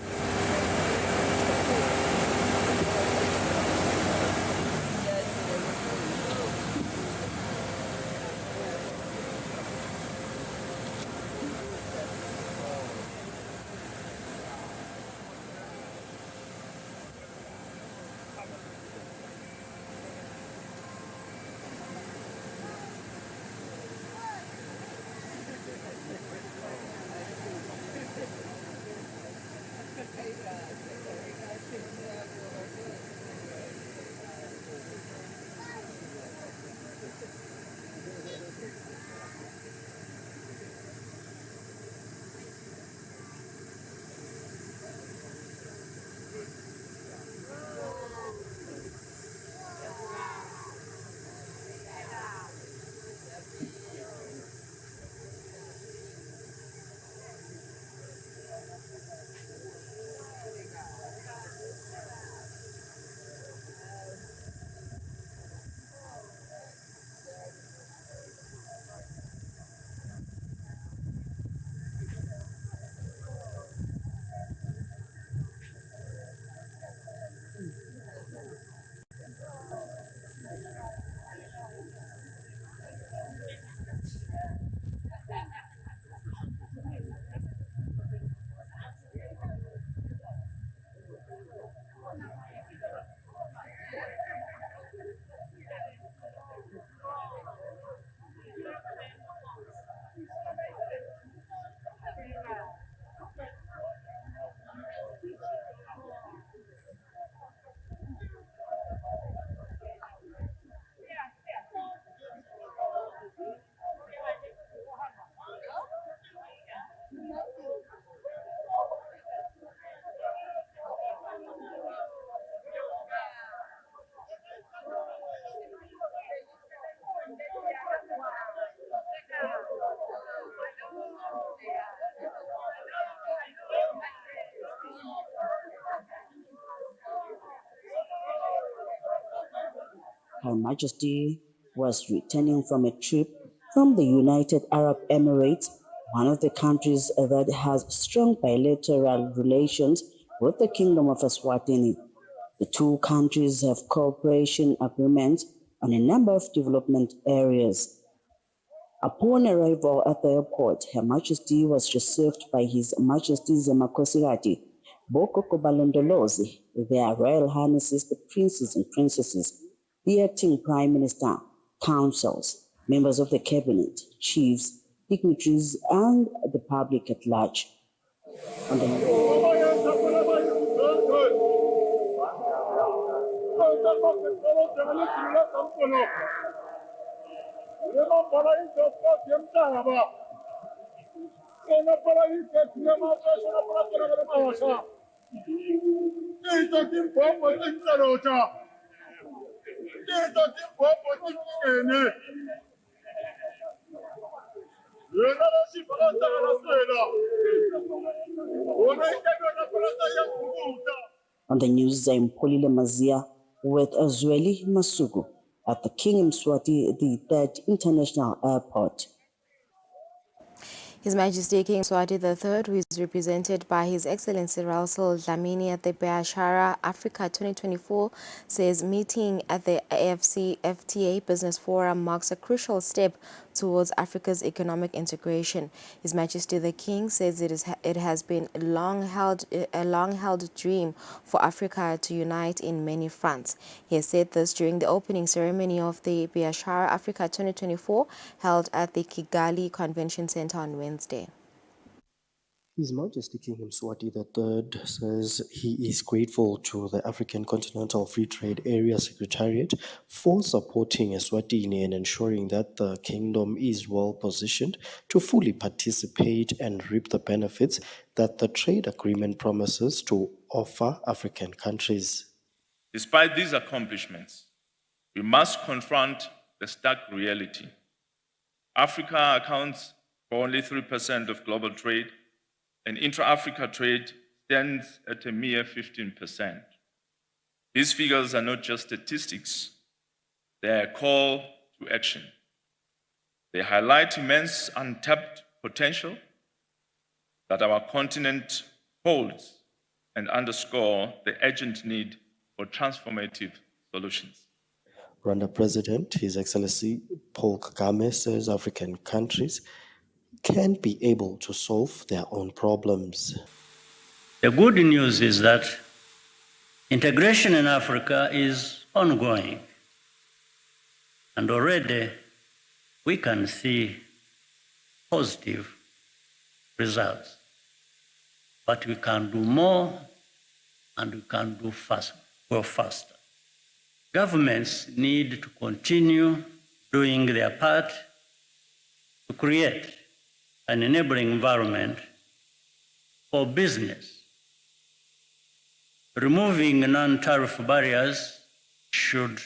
Her Majesty was returning from a trip from the United Arab Emirates, one of the countries that has strong bilateral relations with the Kingdom of Eswatini. The two countries have cooperation agreements on a number of development areas. Upon arrival at the airport, Her Majesty was received by His Majesty's Makhosikati, Bokoko Balondolozi, their Royal Highnesses, the Princes and Princesses, the acting Prime Minister, councils, members of the Cabinet, chiefs, dignitaries, and the public at large. On the news, I'm Polile Mazia with Azweli Masugu at the King Mswati III International Airport. His Majesty King Mswati III, who is represented by His Excellency Rasul Dlamini at the Biashara Africa 2024, says meeting at the AFC-FTA Business Forum marks a crucial step towards Africa's economic integration. His Majesty the King says it has been a long-held dream for Africa to unite in many fronts. He has said this during the opening ceremony of the Biashara Africa 2024 held at the Kigali Convention Center on Wednesday. His Majesty King Mswati III says he is grateful to the African Continental Free Trade Area Secretariat for supporting Eswatini and ensuring that the kingdom is well positioned to fully participate and reap the benefits that the trade agreement promises to offer African countries. Despite these accomplishments, we must confront the stark reality. Africa accounts for only 3% of global trade, and intra-Africa trade stands at a mere 15%. These figures are not just statistics, they are a call to action. They highlight immense untapped potential that our continent holds and underscore the urgent need for transformative solutions. Rwanda President, His Excellency Paul Kagame, says African countries can be able to solve their own problems. The good news is that integration in Africa is ongoing, and already we can see positive results. But we can do more, and we can do go faster. Governments need to continue doing their part to create an enabling environment for business. Removing non-tariff barriers should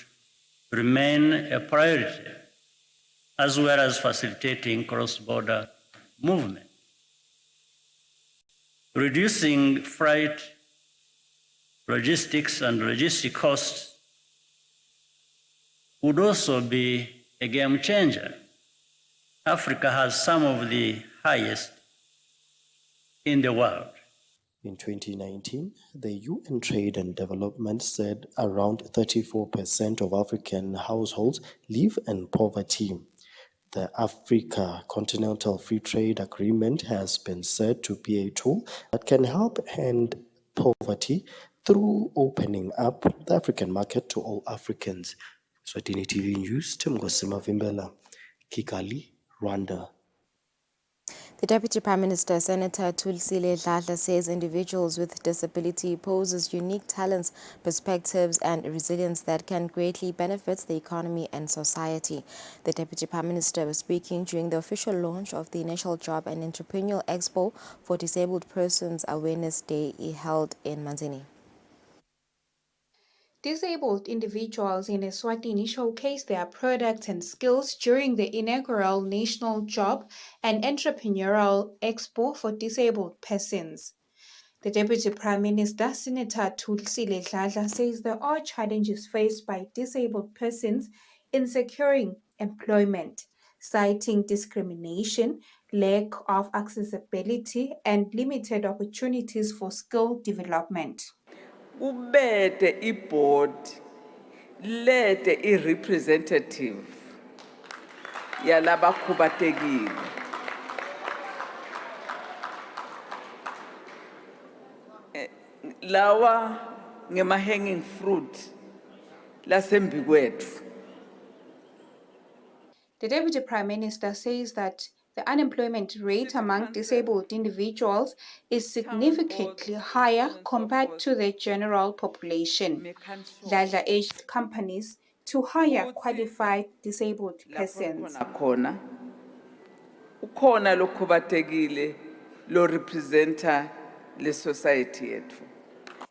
remain a priority, as well as facilitating cross-border movement. Reducing freight, logistics, and logistic costs would also be a game changer. Africa has some of the highest in the world. In 2019, the UN Trade and Development said around 34% of African households live in poverty. The Africa Continental Free Trade Agreement has been said to be a tool that can help end poverty through opening up the African market to all Africans. Eswatini TV News, Tim Gosima Vimbela, Kigali, Rwanda. The Deputy Prime Minister, Senator Kusile, says individuals with disability poses unique talents, perspectives and resilience that can greatly benefit the economy and society. The Deputy Prime Minister was speaking during the official launch of the National Job and Entrepreneurial Expo for Disabled Persons Awareness Day held in Manzini. Disabled individuals in Eswatini showcased their products and skills during the inaugural National Job and Entrepreneurial Expo for Disabled Persons. The Deputy Prime Minister, Senator Kusile, says there are challenges faced by disabled persons in securing employment, citing discrimination, lack of accessibility, and limited opportunities for skill development. Kubete i-board lete i-representative yalabakhubatekile lawa ngema-hanging fruit lasembi kwethu. The Deputy Prime Minister says that the unemployment rate among disabled individuals is significantly higher compared to the general population. Dladla urged companies to hire qualified disabled persons. Ukhona lokhubatekile lo representa le society yethu.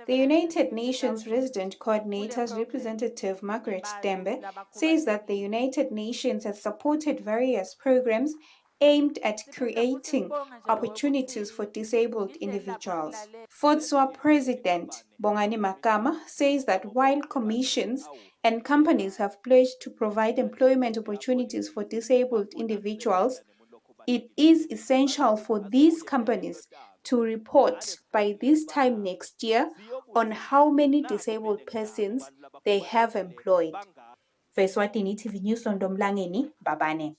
The United Nations Resident Coordinator's representative, Margaret Dembe, says that the United Nations has supported various programs aimed at creating opportunities for disabled individuals. FODSWA President Bongani Makama says that while commissions and companies have pledged to provide employment opportunities for disabled individuals, it is essential for these companies to report by this time next year on how many disabled persons they have employed. Eswatini TV News on Domlangeni, Babane.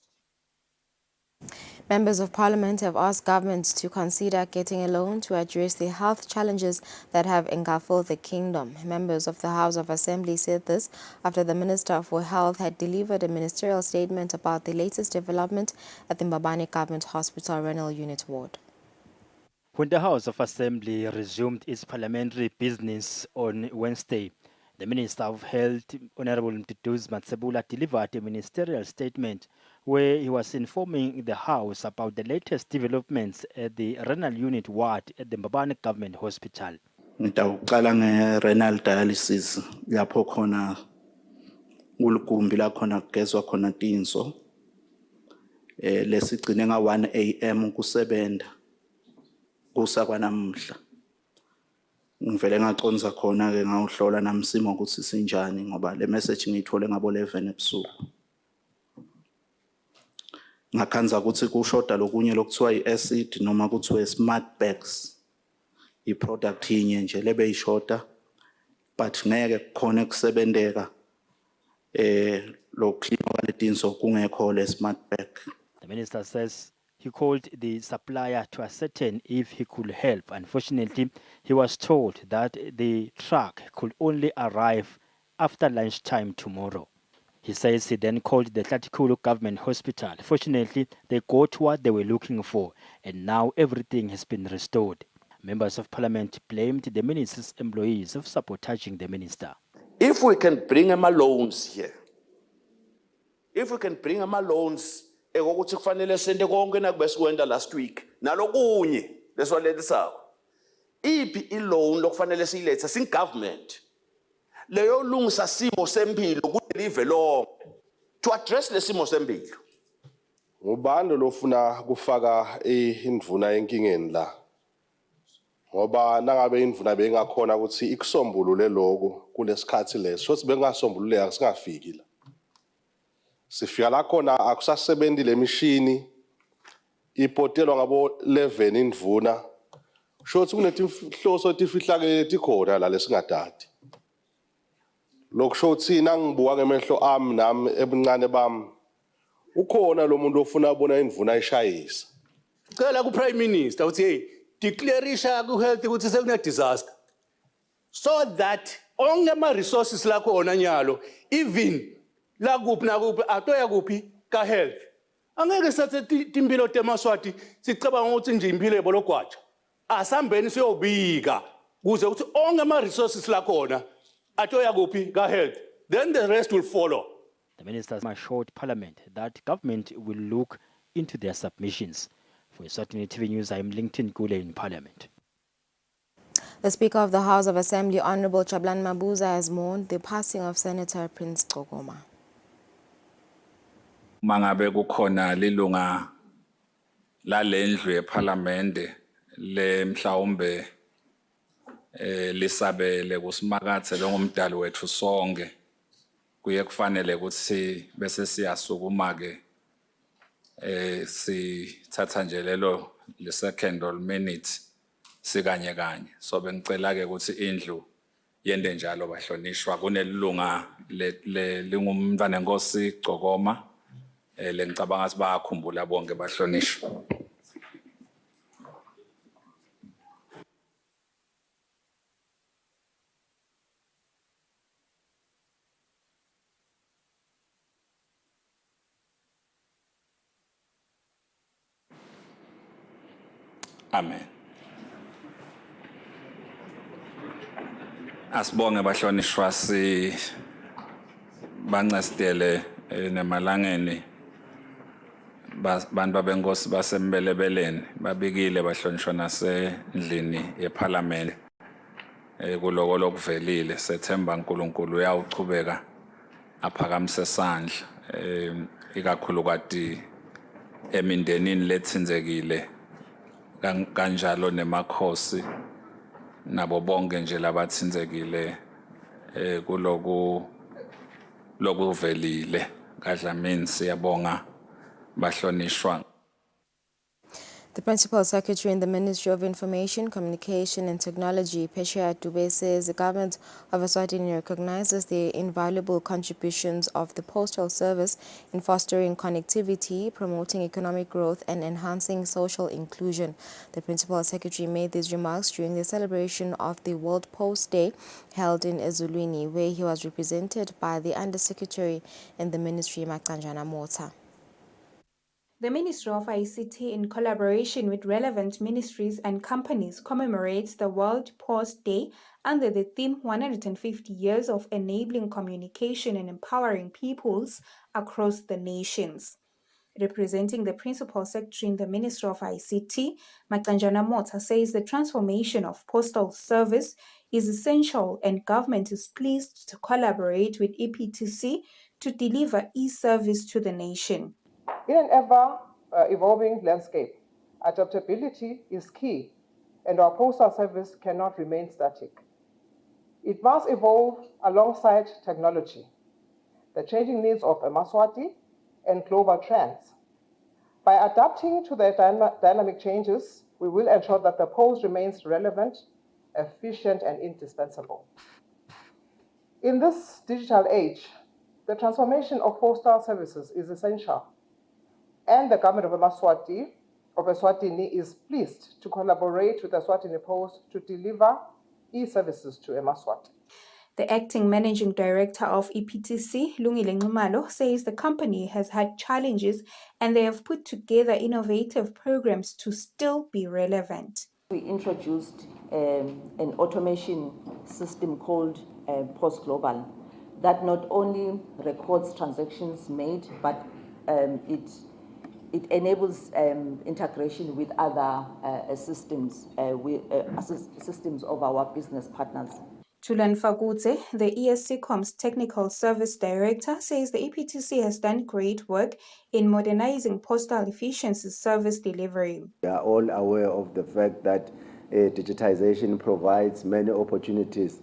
Members of Parliament have asked governments to consider getting a loan to address the health challenges that have engulfed the kingdom. Members of the House of Assembly said this after the Minister for Health had delivered a ministerial statement about the latest development at the Mbabane Government Hospital Renal Unit Ward. When the House of Assembly resumed its parliamentary business on Wednesday, the Minister of Health, Honorable Mduduzi Matsebula, delivered a ministerial statement where he was informing the House about the latest developments at the renal unit ward at the Mbabane Government Hospital. Ngitawuqala nge-renal dialysis lapho khona kuligumbi la khona kugezwa khona tinso lesigcine nga-1 AM kusebenza kusakwanamhla ngivele ngaconza khona ke ngawuhlola namsimo ukuthi sinjani ngoba le message ngiyithole ngabo 11 ebusuku ngakhanza ukuthi kushoda lokunye lokuthiwa i-acid noma kuthiwa smart bags i-product inye nje lebe ishoda but ngeke kukhona kusebenzeka lo clean kwaletinso kungekho le smart bag. The minister says he called the supplier to ascertain if he could help. Unfortunately, he was told that the truck could only arrive after lunchtime tomorrow. He says he then called the Tlatikulu Government Hospital. Fortunately, they got what they were looking for, and now everything has been restored. Members of Parliament blamed the minister's employees of sabotaging the minister. If we can bring him loans here, if we can bring him loans, ekokuthi kufanele sende konke nakubesikwenda last week nalokunye leswaletisayo iphi iloan lokufanele siyilethe singovernment leyo lungisa simo sempilo kulelive lonke to address lesimo sempilo. Ngubani lofuna kufaka indvuna enkingeni la ngoba nangabe indvuna bengakhona ukuthi ikusombulule lokho kulesikhathi leso sothi bengasombululeka singafiki la sifika la khona akusasebenzi le machine ipotelwa ngabo 11 indvuna shothi kunetinhloso tifihlakele tikhona la lesingadadi lokushothi nangibuka ngemehlo ami nami ebuncane bami ukhona lo muntu ofuna ubona indvuna ishayisa cela ku prime minister uthi hey declareisha ku health ukuthi sekune disaster so that onke ama resources la khona nyalo even la kuphi nakuphi atoya kuphi ka health angeke sathe timpilo temaswati sicabanga ukuthi nje impilo ebologwaja asambeni siyobika kuze ukuthi onke ama resources la khona atoya kuphi ka health then the rest will follow. The ministers assured Parliament that government will look into their submissions. For Eswatini TV News, I am Lincoln Kule in Parliament. The Speaker of the House of Assembly, Honorable Chablan Mabuza, has mourned the passing of Senator Prince Gogoma. Mangabe kukhona lilunga lalendlu yeParliament le mhlawumbe lisabele kusimakathe lo ngumdali wethu sonke kuye kufanele ukuthi bese siyasukuma ke sithatha nje lelo le second or minute sikanye kanye so bengicela ke ukuthi indlu yende njalo bahlonishwa kunelunga lingumntwana enkosi Gogoma lengicabanga ukuthi bayakhumbula bonke bahlonishwa. Amen. Asibonge bahlonishwa si bancestele nemalangeni bantu benkosi basembelebeleni babikile bahlonishwa nasendlini yeParliament kuloko lokuvelile sethemba uNkulunkulu uyawuchubeka aphakamise isandla ikakhulu kwati emindenini lethinzekile kanjalo nemakhosi nabo bonke nje labathinzekile lokuvelile kadlamini siyabonga bahlonishwa. The Principal Secretary in the Ministry of Information, Communication and Technology, Pesha Dube, says the government of Eswatini recognizes the invaluable contributions of the Postal Service in fostering connectivity, promoting economic growth and enhancing social inclusion. The Principal Secretary made these remarks during the celebration of the World Post Day held in Eswatini, where he was represented by the Undersecretary in the Ministry, Makanjana Mota. The Ministry of ICT, in collaboration with relevant ministries and companies, commemorates the World Post Day under the theme 150 Years of Enabling Communication and Empowering Peoples Across the Nations. Representing the Principal Secretary in the Ministry of ICT, Makanjana Mota says the transformation of postal service is essential and government is pleased to collaborate with EPTC to deliver e-service to the nation. In an ever-evolving landscape, adaptability is key, and our postal service cannot remain static. It must evolve alongside technology, the changing needs of Eswatini, and global trends. By adapting to the dynamic changes, we will ensure that the post remains relevant, efficient, and indispensable. In this digital age, the transformation of postal services is essential, and the government of Eswatini is pleased to collaborate with the Eswatini Post to deliver e-services to Eswatini. The acting managing director of EPTC, Lungile Nxumalo, says the company has had challenges and they have put together innovative programs to still be relevant. We introduced an automation system called Post Global that not only records transactions made, but it enables integration with other systems of our business partners. Tulan Fagutse, the ESCom's Technical Service Director, says the EPTC has done great work in modernizing postal efficiency service delivery. We are all aware of the fact that digitization provides many opportunities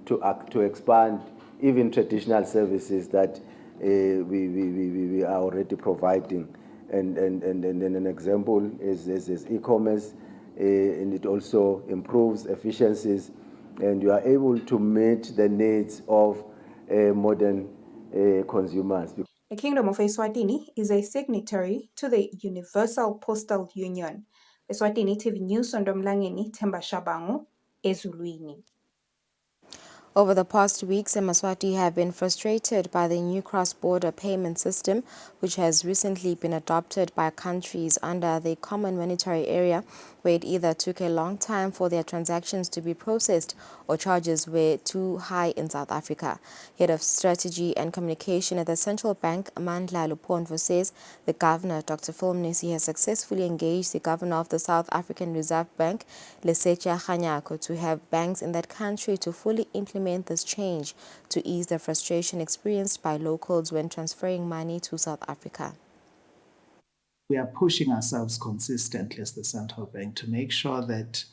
to expand even traditional services that we are already providing. And an example is e-commerce, and it also improves efficiencies, and you are able to meet the needs of modern consumers. The Kingdom of Eswatini is a signatory to the Universal Postal Union. Eswatini TV News on Domlangeni, Themba Shabangu, Ezulwini. Over the past weeks, Eswatini have been frustrated by the new cross-border payment system, which has recently been adopted by countries under the Common Monetary Area, where it either took a long time for their transactions to be processed or charges were too high in South Africa. Head of Strategy and Communication at the Central Bank, Mandla Luponvo, says the governor, Dr. Phil Mnisi, has successfully engaged the governor of the South African Reserve Bank, Lesetja Kganyago, to have banks in that country to fully implement this change to ease the frustration experienced by locals when transferring money to South Africa. We are pushing ourselves consistently as the central bank to make sure that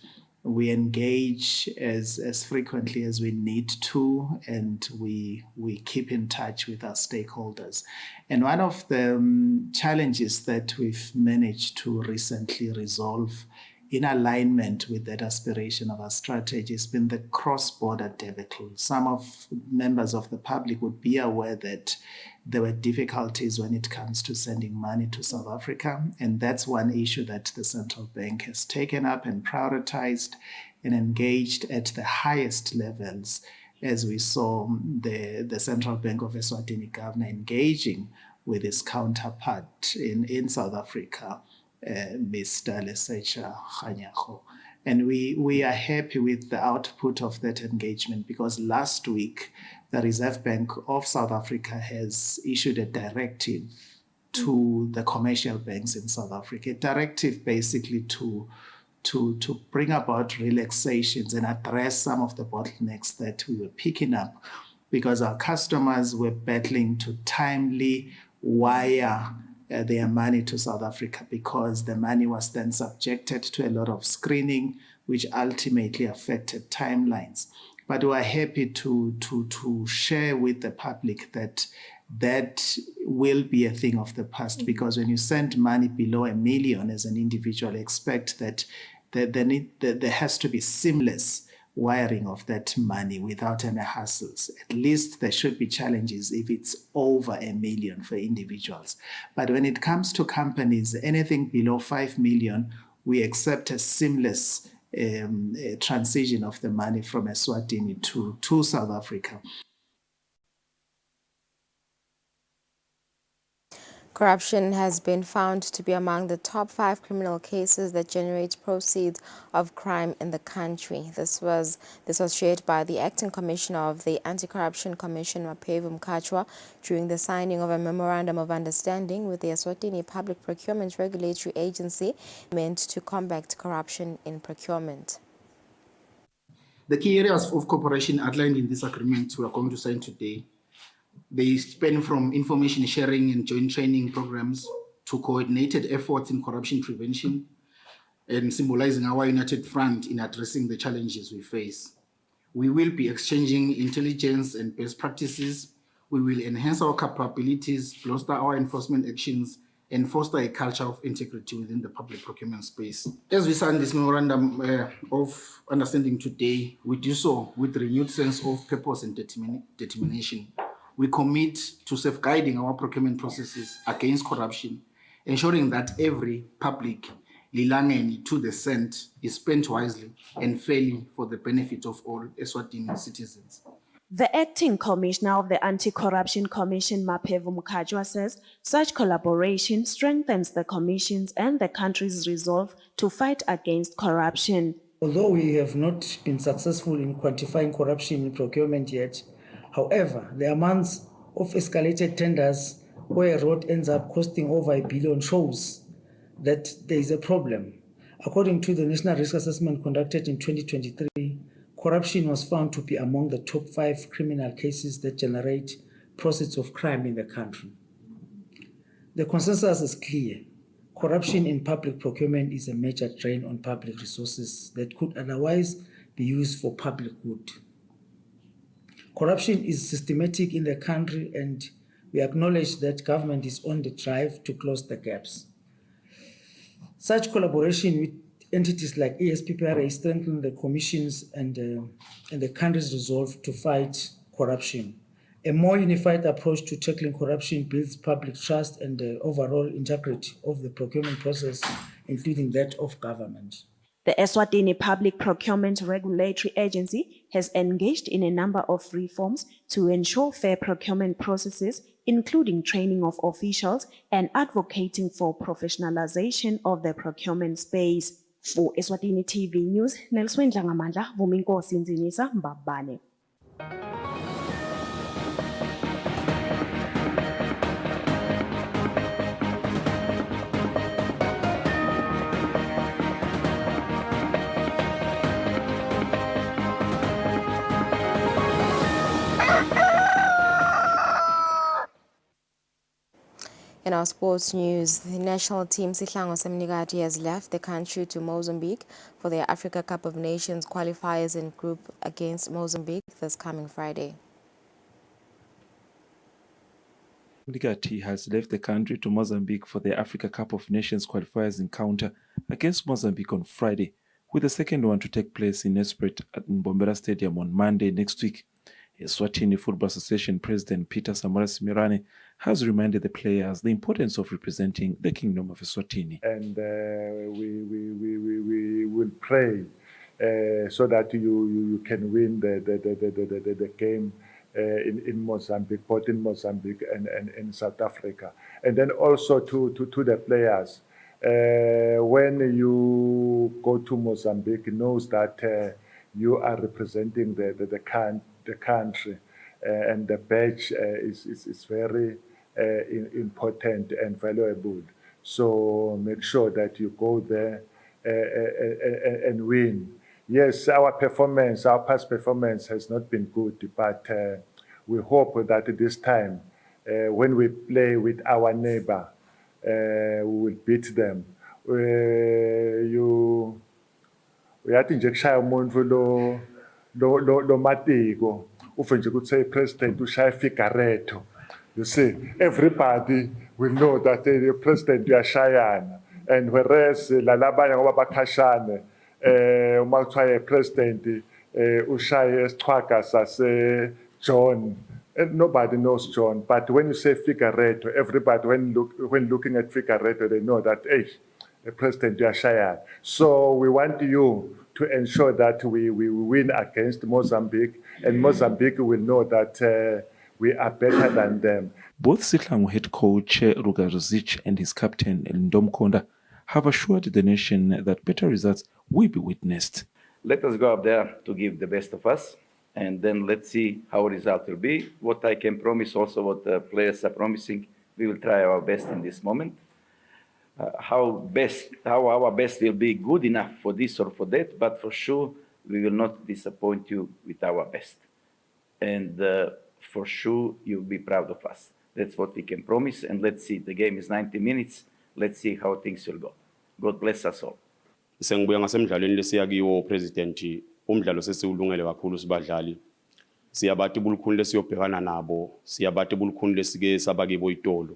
we engage as frequently as we need to, and we keep in touch with our stakeholders. And one of the challenges that we've managed to recently resolve in alignment with that aspiration of our strategy has been the cross-border debacle. Some of members of the public would be aware that there were difficulties when it comes to sending money to South Africa, and that's one issue that the central bank has taken up and prioritized and engaged at the highest levels, as we saw the Central Bank of Eswatini governor engaging with his counterpart in South Africa, Mr. Lesetja Kganyago. And we are happy with the output of that engagement, because last week the Reserve Bank of South Africa has issued a directive to the commercial banks in South Africa, a directive basically to bring about relaxations and address some of the bottlenecks that we were picking up, because our customers were battling to timely wire their money to South Africa, because the money was then subjected to a lot of screening, which ultimately affected timelines. But we are happy to share with the public that will be a thing of the past, because when you send money below $1 million as an individual, expect that there has to be seamless wiring of that money without any hassles. At least there should be challenges if it's over $1 million for individuals. But when it comes to companies, anything below 5 million, we accept a seamless transition of the money from Eswatini to South Africa. Corruption has been found to be among the top 5 criminal cases that generate proceeds of crime in the country. This was shared by the Acting Commissioner of the Anti-Corruption Commission, Maphevu Mkhatshwa, during the signing of a Memorandum of Understanding with the Eswatini Public Procurement Regulatory Agency meant to combat corruption in procurement. The key areas of cooperation outlined in this agreement we are going to sign today, they span from information sharing and joint training programs to coordinated efforts in corruption prevention and symbolizing our united front in addressing the challenges we face. We will be exchanging intelligence and best practices. We will enhance our capabilities, bolster our enforcement actions, and foster a culture of integrity within the public procurement space. As we sign this memorandum of understanding today, we do so with renewed sense of purpose and determination. We commit to safeguarding our procurement processes against corruption, ensuring that every public lilangeni to the cent is spent wisely and fairly for the benefit of all Eswatini citizens. The Acting Commissioner of the Anti-Corruption Commission, Maphevu Mkhatshwa, says such collaboration strengthens the Commission's and the country's resolve to fight against corruption. Although we have not been successful in quantifying corruption in procurement yet, however, the amounts of escalated tenders where a road ends up costing over R1 billion shows that there is a problem. According to the National Risk Assessment conducted in 2023, corruption was found to be among the top 5 criminal cases that generate proceeds of crime in the country. The consensus is clear. Corruption in public procurement is a major drain on public resources that could otherwise be used for public good. Corruption is systematic in the country, and we acknowledge that government is on the drive to close the gaps. Such collaboration with entities like ESPPRA strengthen the Commission's and the country's resolve to fight corruption. A more unified approach to tackling corruption builds public trust and the overall integrity of the procurement process, including that of government. The Eswatini Public Procurement Regulatory Agency has engaged in a number of reforms to ensure fair procurement processes, including training of officials and advocating for professionalization of the procurement space. For Eswatini TV News, Nelson Njangamandla, Vuminkosi Nzinisa, Mbabane. In our sports news, the national team Sihlangu Semnikati has left the country to Mozambique for their Africa Cup of Nations qualifiers in group against Mozambique this coming Friday. Semnikati has left the country to Mozambique for the Africa Cup of Nations qualifiers encounter against Mozambique on Friday, with the second one to take place in Esprit at Mbombela Stadium on Monday next week. Eswatini Football Association President Peter Samora Simirane has reminded the players the importance of representing the Kingdom of Eswatini. And we will pray so that you can win the game in Mozambique, both in Mozambique and in South Africa. And then also to the players, when you go to Mozambique, knows that you are representing the country, and the badge is very important and valuable. So make sure that you go there and win. Yes, our past performance has not been good, but we hope that this time, when we play with our neighbor, we will beat them. Uyathi nje kushaya umuntu lo matiko ufe nje ukuthi president ushaya Figueiredo. You see, everybody will know that the president uyashayana, and whereas lalabanye ngoba bakhashane uma kuthiwa president ushaye esichwaga sase John, nobody knows John, but when you say Figueiredo, everybody when looking at Figueiredo, they know that President uyashayana. So we want you to ensure that we win against Mozambique, and Mozambique will know that We are better than them. Both Sihlangu head coach Rugaruzic and his captain Ndom Konda have assured the nation that better results will be witnessed. Let us go up there to give the best of us, and then let's see how the result will be. What I can promise, also what the players are promising, we will try our best in this moment. How our best will be good enough for this or for that, but for sure we will not disappoint you with our best. And for sure you'll be proud of us. That's what we can promise, and let's see. The game is 90 minutes. Let's see how things will go. God bless us all. Sengibuya ngasemdlalweni lesiya kiwo president umdlalo sesiwulungele kakhulu sibadlali siyabathi bulukhuni lesiyobhekana nabo siyabathi bulukhuni lesike sabakibo itolo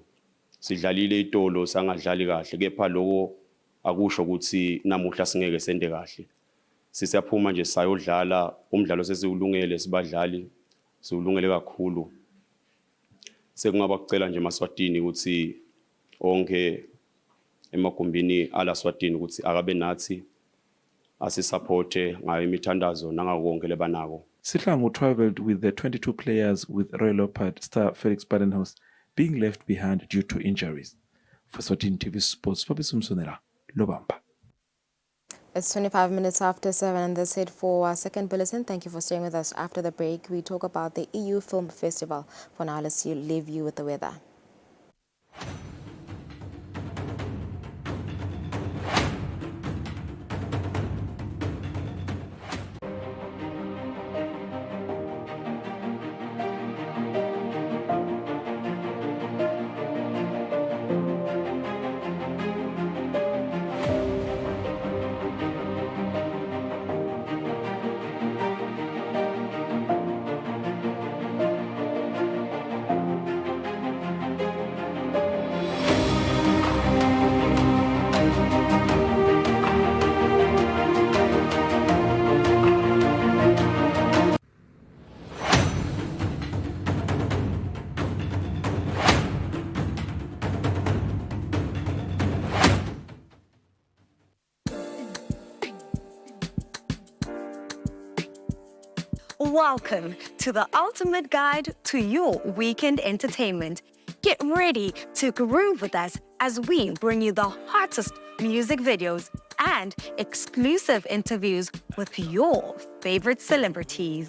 sidlalile itolo sangadlali kahle kepha lokho akusho ukuthi namuhla singeke sende kahle sisiyaphuma nje sayodlala umdlalo sesiwulungele sibadlali siwulungele kakhulu sekungaba kucela nje eSwatini ukuthi onke emagumbini ala Eswatini ukuthi akabe nathi asisupporte ngayo imithandazo nangakonke lebanako. Sihlangu traveled with the 22 players, with Royal Leopard star Felix Badenhorst being left behind due to injuries. For Eswatini TV Sports, Fabrice Msonera, Lobamba. It's 25 minutes after 7, and that's it for our second bulletin. Thank you for staying with us. After the break, we talk about the EU Film Festival. For now, let's leave you with the weather. Welcome to the ultimate guide to your weekend entertainment. Get ready to groove with us as we bring you the hottest music videos and exclusive interviews with your favorite celebrities.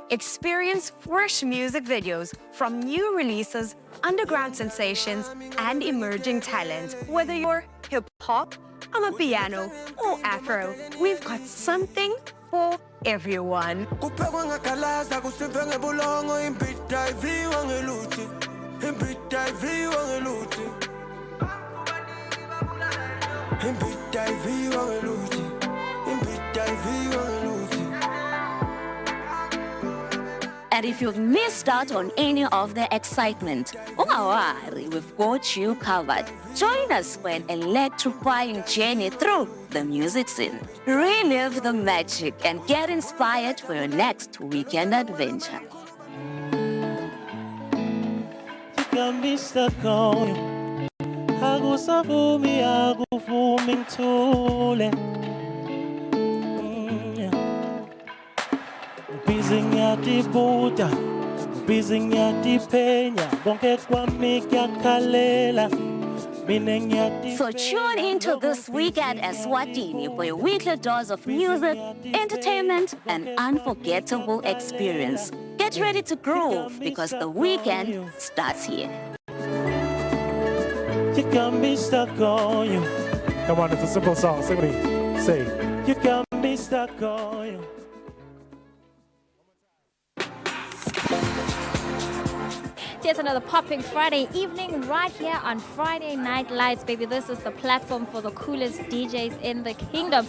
Experience fresh music videos from new releases, underground sensations, and emerging talent. Whether you're hip-hop, amapiano, or afro, we've got something for everyone. And if you've missed out on any of the excitement, don't worry, we've got you covered. Join us for an electrifying journey through the music scene. Relive the magic and get inspired for your next weekend adventure. You can be stuck on you. Agusavumi, agufumi ntule. Bizinyati buta, bizinyati penya, bonke kwami kyakalela. So tune into This Week at Eswatini for your weekly dose of music, entertainment, and unforgettable experience. Get ready to groove because the weekend starts here. You can be stuck on you. Come on, it's a simple song. Somebody say, you can be stuck on you. Here's another popping Friday evening right here on Friday Night Lights, baby. This is the platform for the coolest DJs in the kingdom.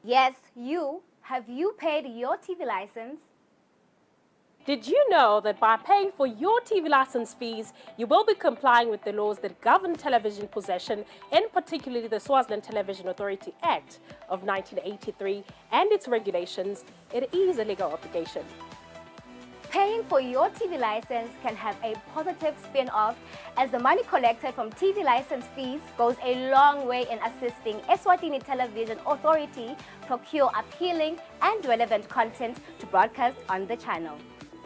Yes, you. Have you paid your TV license? Did you know that by paying for your TV license fees, you will be complying with the laws that govern television possession, in particularly the Swaziland Television Authority Act of 1983 and its regulations? It is a legal obligation. Paying for your TV license can have a positive spin-off, as the money collected from TV license fees goes a long way in assisting Eswatini Television Authority procure appealing and relevant content to broadcast on the channel.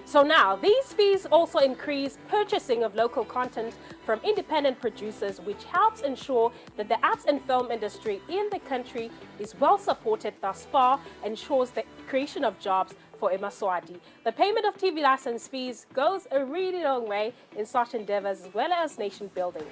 So now, these fees also increase purchasing of local content from independent producers, which helps ensure that the arts and film industry in the country is well supported thus far, ensures the creation of jobs for Emaswati. The payment of TV license fees goes a really long way in such endeavors as well as nation building.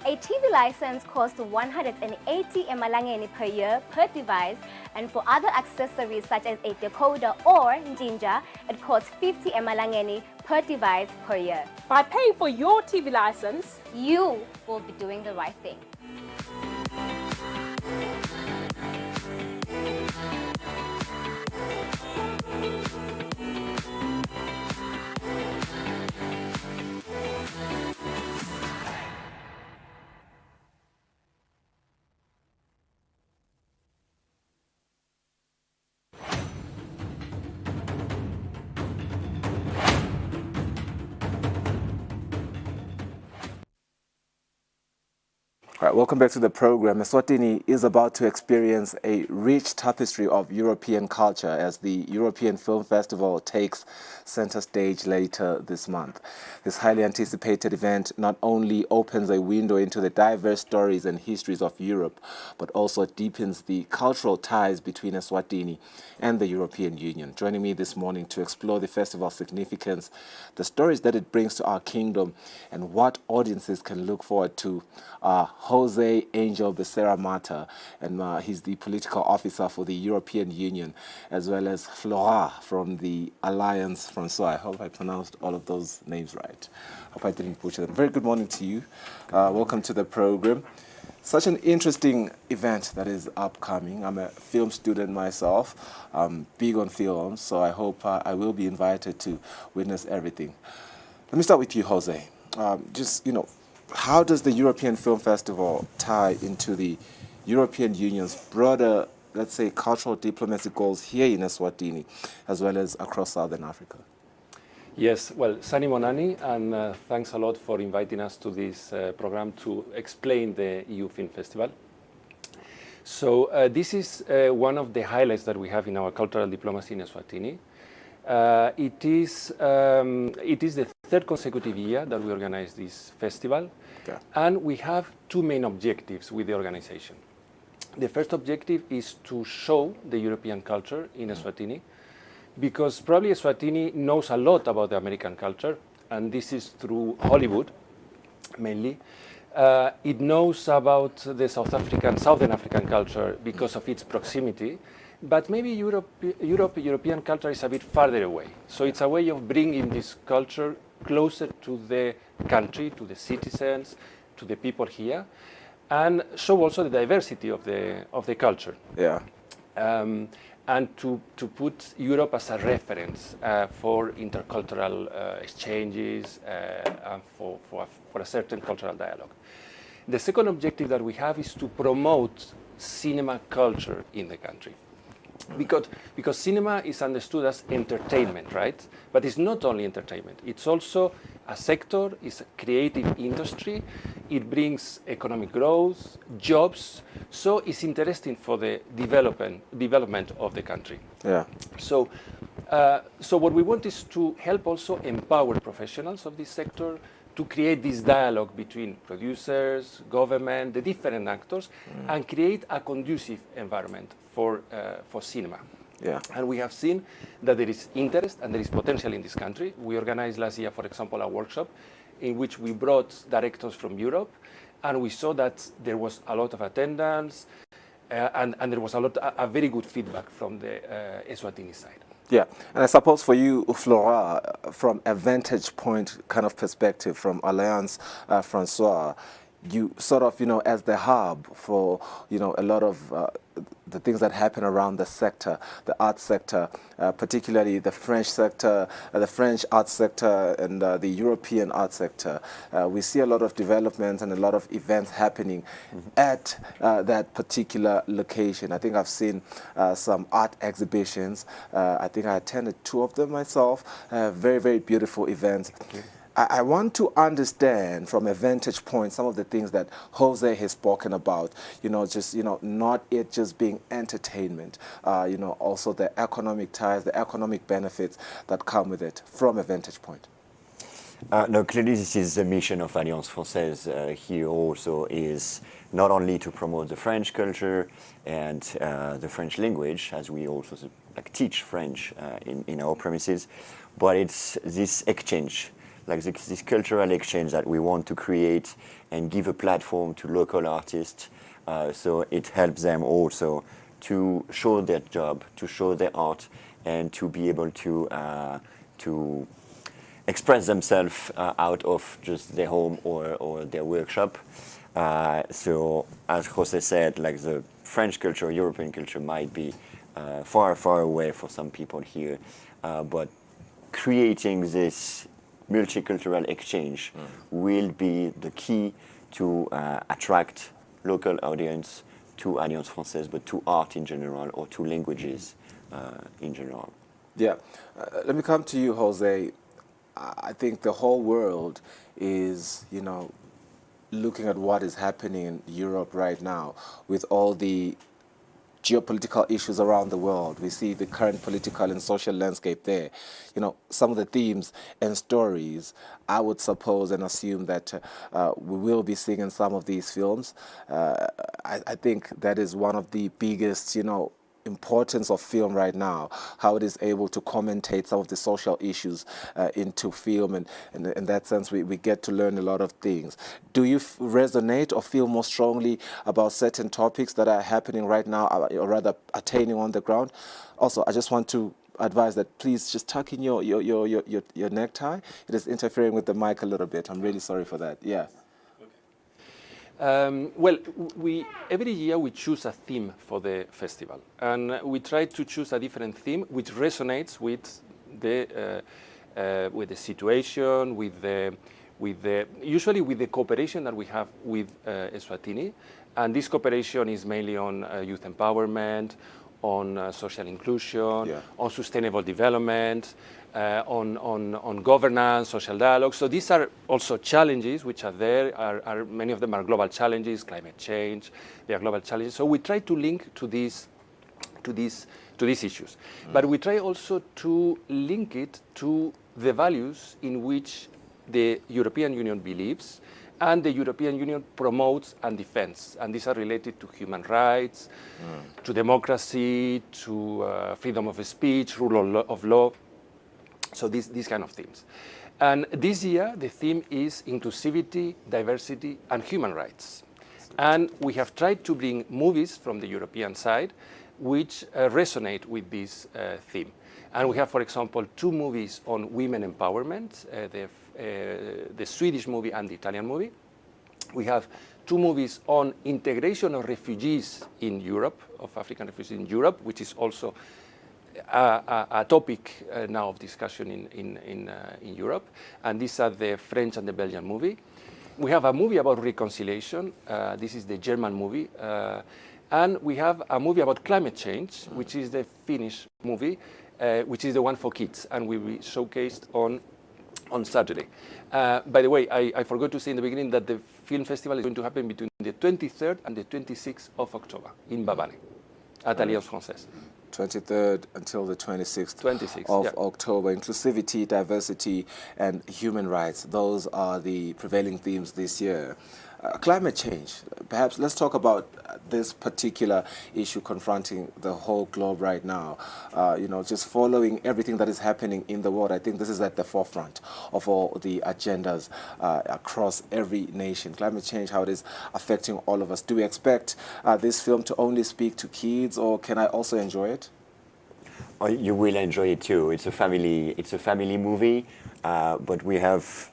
A TV license costs 180 emalangeni per year per device, and for other accessories such as a decoder or njinja, it costs 50 emalangeni per device per year. By paying for your TV license, you will be doing the right thing. All right, welcome back to the program. Eswatini is about to experience a rich tapestry of European culture as the European Film Festival takes center stage later this month. This highly anticipated event not only opens a window into the diverse stories and histories of Europe, but also deepens the cultural ties between Eswatini and the European Union. Joining me this morning to explore the festival's significance, the stories that it brings to our kingdom, and what audiences can look forward to, Jose Angel Becerra Mata, and he's the political officer for the European Union, as well as Flora from the Alliance Francois. I hope I pronounced all of those names right. Hope I didn't butcher them. Very good morning to you. Welcome to the program. Such an interesting event that is upcoming. I'm a film student myself. I'm big on films, so I hope I will be invited to witness everything. Let me start with you, Jose. How does the European Film Festival tie into the European Union's broader, let's say, cultural diplomacy goals here in Eswatini, as well as across Southern Africa? Yes, well, Sani Monani, and thanks a lot for inviting us to this program to explain the EU Film Festival. So this is one of the highlights that we have in our cultural diplomacy in Eswatini. It is the third consecutive year that we organize this festival, and we have two main objectives with the organization. The first objective is to show the European culture in Eswatini, because probably Eswatini knows a lot about the American culture, and this is through Hollywood, mainly. It knows about the Southern African culture because of its proximity, but maybe European culture is a bit farther away. So it's a way of bringing this culture closer to the country, to the citizens, to the people here, and show also the diversity of the culture. Yeah. And to put Europe as a reference for intercultural exchanges and for a certain cultural dialogue. The second objective that we have is to promote cinema culture in the country. Because cinema is understood as entertainment, right? But it's not only entertainment. It's also a sector, it's a creative industry. It brings economic growth, jobs. So it's interesting for the development of the country. Yeah. So what we want is to help also empower professionals of this sector to create this dialogue between producers, government, the different actors, and create a conducive environment for cinema. Yeah. And we have seen that there is interest and there is potential in this country. We organized last year, for example, a workshop in which we brought directors from Europe, and we saw that there was a lot of attendance, and there was a very good feedback from the Eswatini side. Yeah, and I suppose for you, Flora, from a vantage point kind of perspective from Alliance Francois, you sort of, as the hub for, a lot of the things that happen around the sector, the arts sector, particularly the French sector, the French arts sector and the European arts sector. We see a lot of developments and a lot of events happening at that particular location. I think I've seen some art exhibitions. I think I attended 2 of them myself. Very, very beautiful events. I want to understand from a vantage point some of the things that Jose has spoken about, not it just being entertainment, also the economic ties, the economic benefits that come with it from a vantage point. No, clearly this is the mission of Alliance Française here also, is not only to promote the French culture and the French language, as we also teach French in our premises, but it's this exchange, this cultural exchange that we want to create and give a platform to local artists, so it helps them also to show their job, to show their art, and to be able to express themselves out of just their home or their workshop. So as Jose said, the French culture, European culture might be far, far away for some people here, but creating this multicultural exchange will be the key to attract local audience to Alliance Française, but to art in general, or to languages in general. Yeah. Let me come to you, Jose. I think the whole world is, looking at what is happening in Europe right now with all the geopolitical issues around the world. We see the current political and social landscape there. Some of the themes and stories, I would suppose and assume that we will be seeing in some of these films. I think that is one of the biggest, importance of film right now, how it is able to commentate some of the social issues into film, and in that sense we get to learn a lot of things. Do you resonate or feel more strongly about certain topics that are happening right now, or rather attaining on the ground? Also, I just want to advise that please just tuck in your necktie. It is interfering with the mic a little bit. I'm really sorry for that. Yeah. Well, every year we choose a theme for the festival, and we try to choose a different theme which resonates with the situation, usually with the cooperation that we have with Eswatini, and this cooperation is mainly on youth empowerment, on social inclusion, on sustainable development, on governance, social dialogue. So these are also challenges which are there. Many of them are global challenges, climate change. They are global challenges. So we try to link to these issues, but we try also to link it to the values in which the European Union believes and the European Union promotes and defends. And these are related to human rights, to democracy, to freedom of speech, rule of law. So these kind of themes. And this year, the theme is inclusivity, diversity, and human rights. And we have tried to bring movies from the European side which resonate with this theme. And we have, for example, 2 movies on women empowerment, the Swedish movie and the Italian movie. We have 2 movies on integration of refugees in Europe, of African refugees in Europe, which is also a topic now of discussion in Europe. And these are the French and the Belgian movie. We have a movie about reconciliation. This is the German movie. And we have a movie about climate change, which is the Finnish movie, which is the one for kids, and will be showcased on Saturday. By the way, I forgot to say in the beginning that the film festival is going to happen between the 23rd and the 26th of October in Babane at Alliance Française. 23rd until the 26th of October. Inclusivity, diversity, and human rights. Those are the prevailing themes this year. Climate change. Perhaps let's talk about this particular issue confronting the whole globe right now. Just following everything that is happening in the world, I think this is at the forefront of all the agendas across every nation. Climate change, how it is affecting all of us. Do we expect this film to only speak to kids, or can I also enjoy it? Oh, you will enjoy it too. It's a family movie, but we have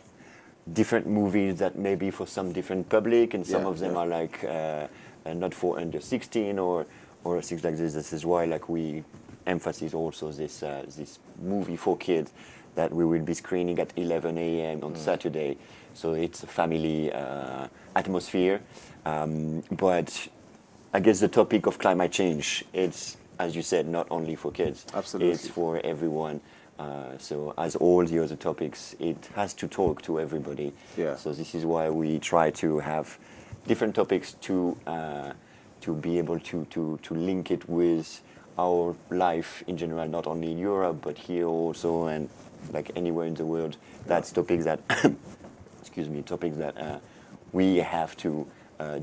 different movies that maybe for some different public, and some of them are like not for under 16 or things like this. This is why like we emphasize also this this movie for kids that we will be screening at 11 a.m. on Saturday. So it's a family atmosphere. But I guess the topic of climate change, it's, as you said, not only for kids. Absolutely. It's for everyone. So as all the other topics, it has to talk to everybody. Yeah. So this is why we try to have different topics to be able to link it with our life in general, not only in Europe, but here also, and like anywhere in the world. That's topics that, excuse me, topics that we have to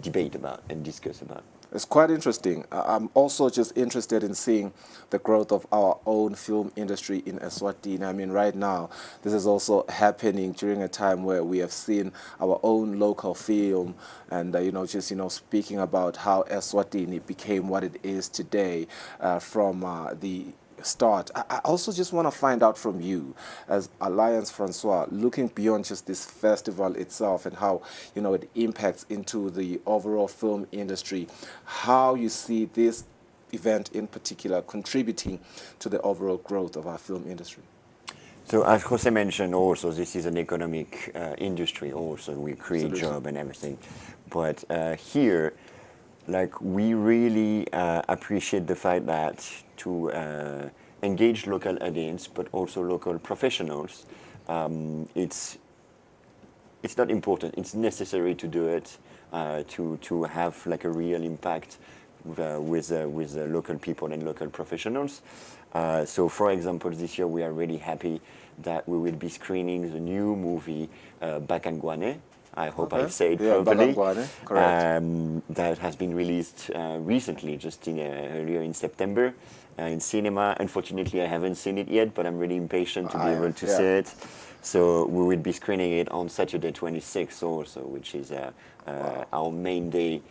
debate about and discuss about. It's quite interesting. I'm also just interested in seeing the growth of our own film industry in Eswatini. I mean, right now, this is also happening during a time where we have seen our own local film and, speaking about how Eswatini became what it is today from the start. I also just want to find out from you as Alliance Francois, looking beyond just this festival itself and how it impacts into the overall film industry, how you see this event in particular contributing to the overall growth of our film industry. So as Jose mentioned also, this is an economic industry also. We create jobs and everything. But here, like, we really appreciate the fact that to engage local audience, but also local professionals, it's not important. It's necessary to do it to have like a real impact with local people and local professionals. So, for example, this year we are really happy that we will be screening the new movie Bakangwane. I hope I say it properly. Correct. That has been released recently, just earlier in September, in cinema. Unfortunately, I haven't seen it yet, but I'm really impatient to be able to see it. So we will be screening it on Saturday 26th also, which is our main day.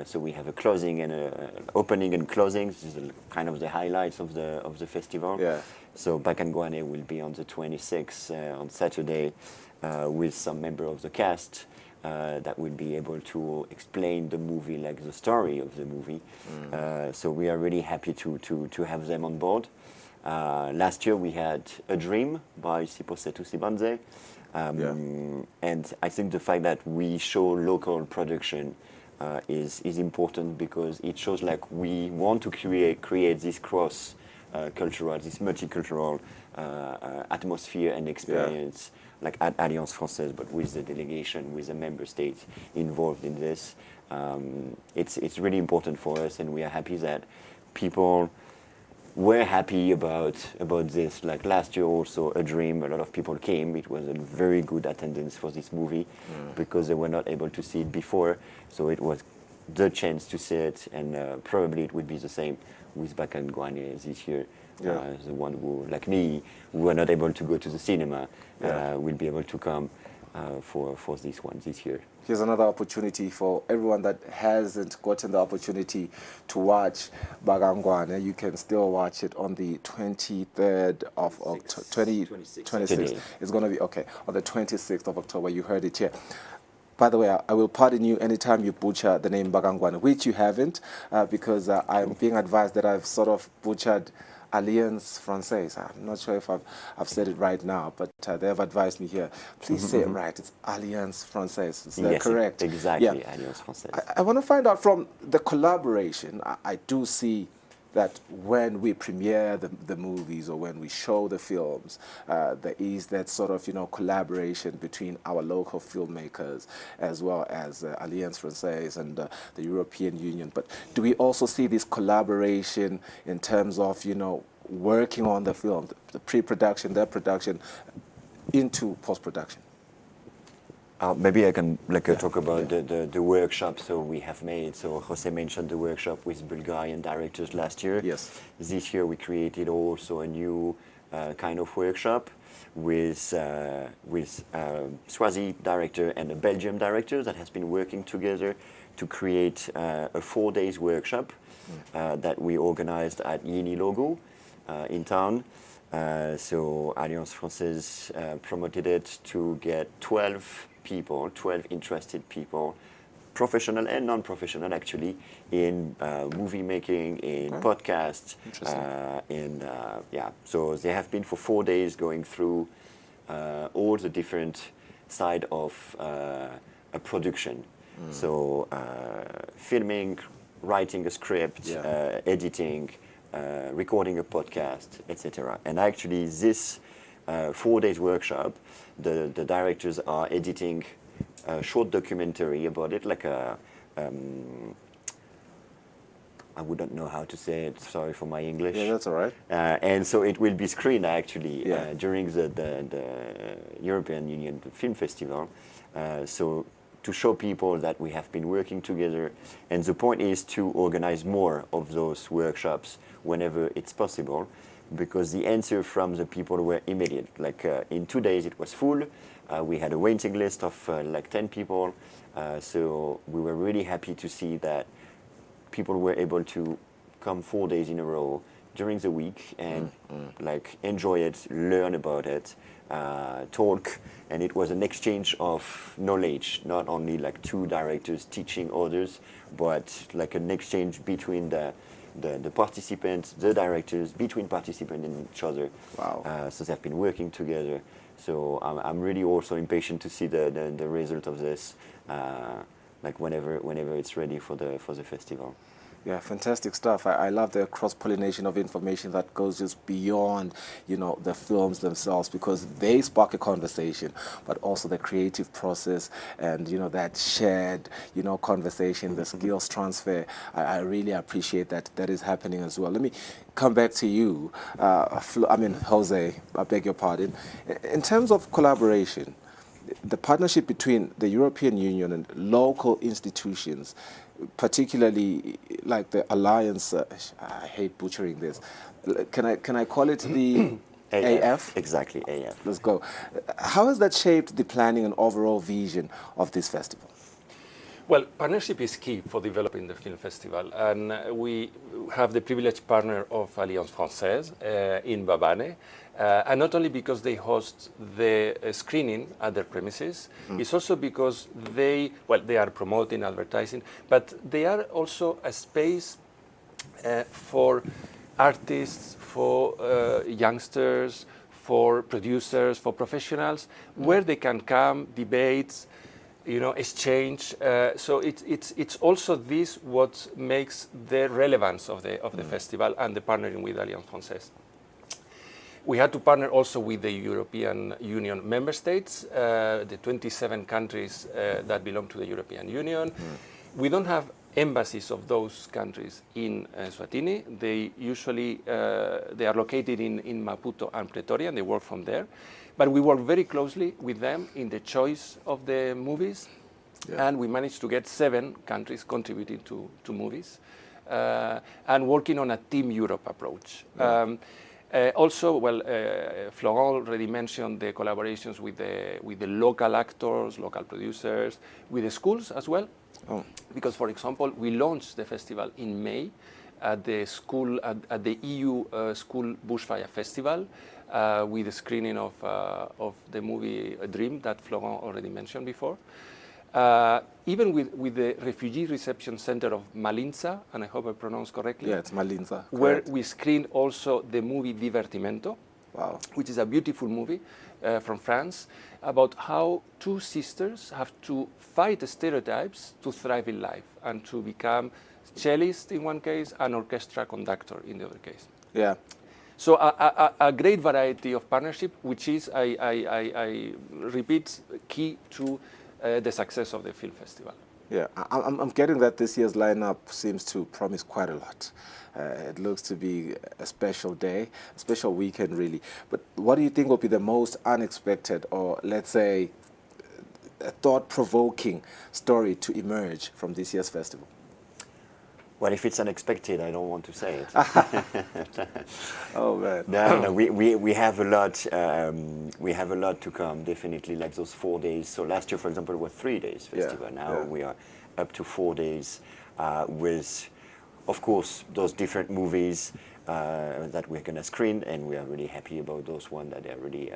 So we have a closing and an opening and closing. This is kind of the highlights of the festival. Yeah. So Bakangwane will be on the 26th on Saturday with some member of the cast that will be able to explain the movie, like the story of the movie. So we are really happy to have them on board. Last year we had A Dream by Siposetu Sibanze. And I think the fact that we show local production is important because it shows like we want to create this cross cultural, this multicultural atmosphere and experience, like at Alliance Française, but with the delegation, with the member states involved in this. It's really important for us, and we are happy that people were happy about this. Like last year also, A Dream, a lot of people came. It was a very good attendance for this movie because they were not able to see it before. So it was the chance to see it, and probably it would be the same with Bakangwane this year. The one who, like me, who were not able to go to the cinema, will be able to come for this one this year. Here's another opportunity for everyone that hasn't gotten the opportunity to watch Bakangwane. You can still watch it on the 23rd of October. 26th. It's going to be, okay, on the 26th of October. You heard it here. By the way, I will pardon you anytime you butcher the name Bakangwane, which you haven't, because I'm being advised that I've sort of butchered Alliance Française. I'm not sure if I've said it right now, but they have advised me here. Please say it right. It's Alliance Française. Is that correct? Exactly, Alliance Française. I want to find out from the collaboration. I do see that when we premiere the movies or when we show the films, there is that sort of, collaboration between our local filmmakers as well as Alliance Française and the European Union. But do we also see this collaboration in terms of, working on the film, the pre-production, the production, into post-production? Maybe I can talk about the workshop so we have made. So Jose mentioned the workshop with Bulgarian directors last year. Yes. This year we created also a new kind of workshop with Swazi director and a Belgium director that has been working together to create a 4 days workshop that we organized at Yini Logo in town. So Alliance Française promoted it to get 12 people, 12 interested people, professional and non-professional actually, in movie making, in podcasts, so they have been for 4 days going through all the different side of a production. So filming, writing a script, editing, recording a podcast, etc. And actually this 4 days workshop, the directors are editing a short documentary about it, like a, I wouldn't know how to say it, sorry for my English. Yeah, that's all right. And so it will be screened actually during the European Union Film Festival. So to show people that we have been working together, and the point is to organize more of those workshops whenever it's possible, because the answer from the people were immediate. Like in 2 days it was full. We had a waiting list of like 10 people. So we were really happy to see that people were able to come 4 days in a row during the week and like enjoy it, learn about it, talk, and it was an exchange of knowledge, not only like two directors teaching others, but like an exchange between the participants, the directors, between participants and each other. Wow. So they've been working together. So I'm really also impatient to see the result of this, like whenever it's ready for the festival. Yeah, fantastic stuff. I love the cross-pollination of information that goes just beyond, you know, the films themselves, because they spark a conversation, but also the creative process and, you know, that shared, you know, conversation, the skills transfer. I really appreciate that is happening as well. Let me come back to you. Jose, I beg your pardon. In terms of collaboration, the partnership between the European Union and local institutions, particularly like the Alliance, I hate butchering this, can I call it the AF? Exactly, AF. Let's go. How has that shaped the planning and overall vision of this festival? Well, partnership is key for developing the film festival, and we have the privileged partner of Alliance Française in Babane, and not only because they host the screening at their premises, it's also because they are promoting, advertising, but they are also a space for artists, for youngsters, for producers, for professionals, where they can come, debate, you know, exchange. So it's also this what makes the relevance of the festival and the partnering with Alliance Française. We had to partner also with the European Union member states, the 27 countries that belong to the European Union. We don't have embassies of those countries in Eswatini. They usually they are located in Maputo and Pretoria, and they work from there. But we work very closely with them in the choice of the movies, and we managed to get 7 countries contributing to movies, and working on a Team Europe approach. Also, Florent already mentioned the collaborations with the local actors, local producers, with the schools as well. Because, for example, we launched the festival in May at the school at the EU School Bushfire Festival, with the screening of the movie A Dream that Florent already mentioned before. Even with the Refugee Reception Center of Malinza, and I hope I pronounced correctly. Yeah, it's Malinza. Where we screened also the movie Divertimento, which is a beautiful movie from France, about how 2 sisters have to fight the stereotypes to thrive in life and to become cellist in one case and orchestra conductor in the other case. Yeah. So a great variety of partnership, which is, I repeat, key to the success of the film festival. Yeah, I'm getting that this year's lineup seems to promise quite a lot. It looks to be a special day, a special weekend really. But what do you think will be the most unexpected, or let's say a thought-provoking story to emerge from this year's festival? Well, if it's unexpected, I don't want to say it. Oh man! No, we have a lot. We have a lot to come. Definitely, like those 4 days. So last year, for example, was 3 days festival. Now we are up to 4 days with, of course, those different movies. that we're going to screen, and we are really happy about those ones, that they're really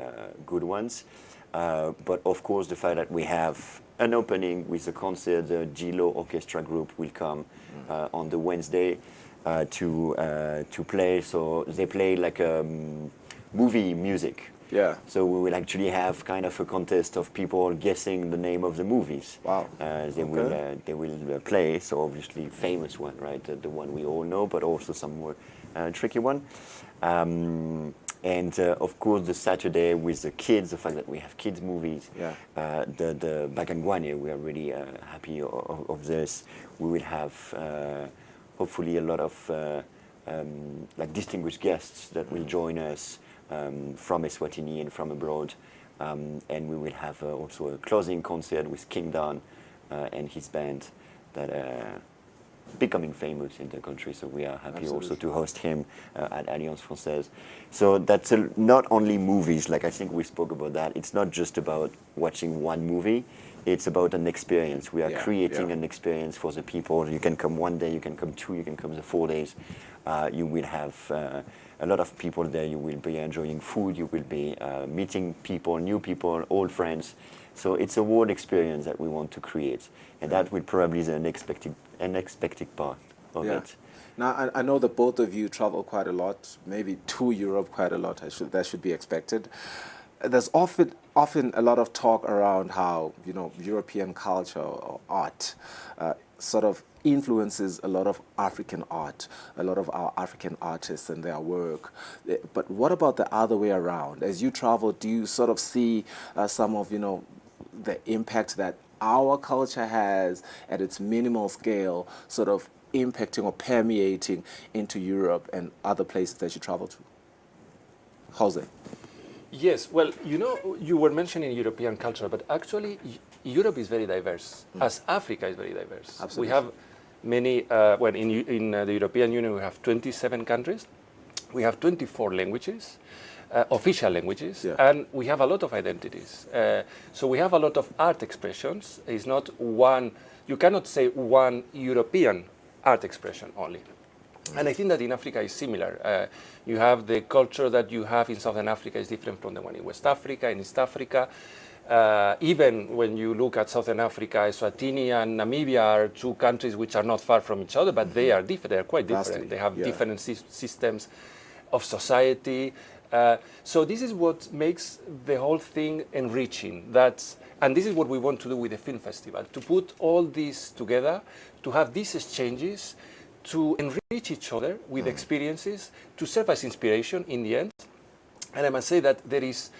good ones. But of course, the fact that we have an opening with a concert, the Gilo Orchestra Group will come on the Wednesday to play. So they play like movie music. Yeah. So we will actually have kind of a contest of people guessing the name of the movies. Wow. They will play. So obviously famous one, right? The one we all know, but also some more tricky one. And of course, the Saturday with the kids, the fact that we have kids movies, the Bagangwane, we are really happy of this. We will have hopefully a lot of like distinguished guests that will join us from Eswatini and from abroad. And we will have also a closing concert with King Don and his band that becoming famous in the country, so we are happy also to host him at Alliance Française. So that's not only movies, like I think we spoke about that. It's not just about watching one movie, it's about an experience. We are creating an experience for the people. You can come one day, you can come two, you can come the 4 days. You will have a lot of people there. You will be enjoying food, you will be meeting people, new people, old friends. So it's a world experience that we want to create, and that will probably be the unexpected part of it. Now, I know that both of you travel quite a lot, maybe to Europe quite a lot. That should be expected. There's often a lot of talk around how, you know, European culture or art sort of influences a lot of African art, a lot of our African artists and their work. But what about the other way around? As you travel, do you sort of see some of, you know, the impact that our culture has at its minimal scale sort of impacting or permeating into Europe and other places that you travel to? Jose? Yes, well, you know, you were mentioning European culture, but actually Europe is very diverse, as Africa is very diverse. Absolutely. We have many, well, in the European Union we have 27 countries, we have 24 languages, official languages, and we have a lot of identities. So we have a lot of art expressions. It's not one, you cannot say one European art expression only. And I think that in Africa is similar. You have the culture that you have in Southern Africa is different from the one in West Africa, in East Africa. Even when you look at Southern Africa, Eswatini and Namibia are two countries which are not far from each other, but they are different. They are quite different. They have different systems of society. So this is what makes the whole thing enriching. And this is what we want to do with the film festival, to put all this together, to have these exchanges, to enrich each other with experiences, to serve as inspiration in the end. And I must say that there is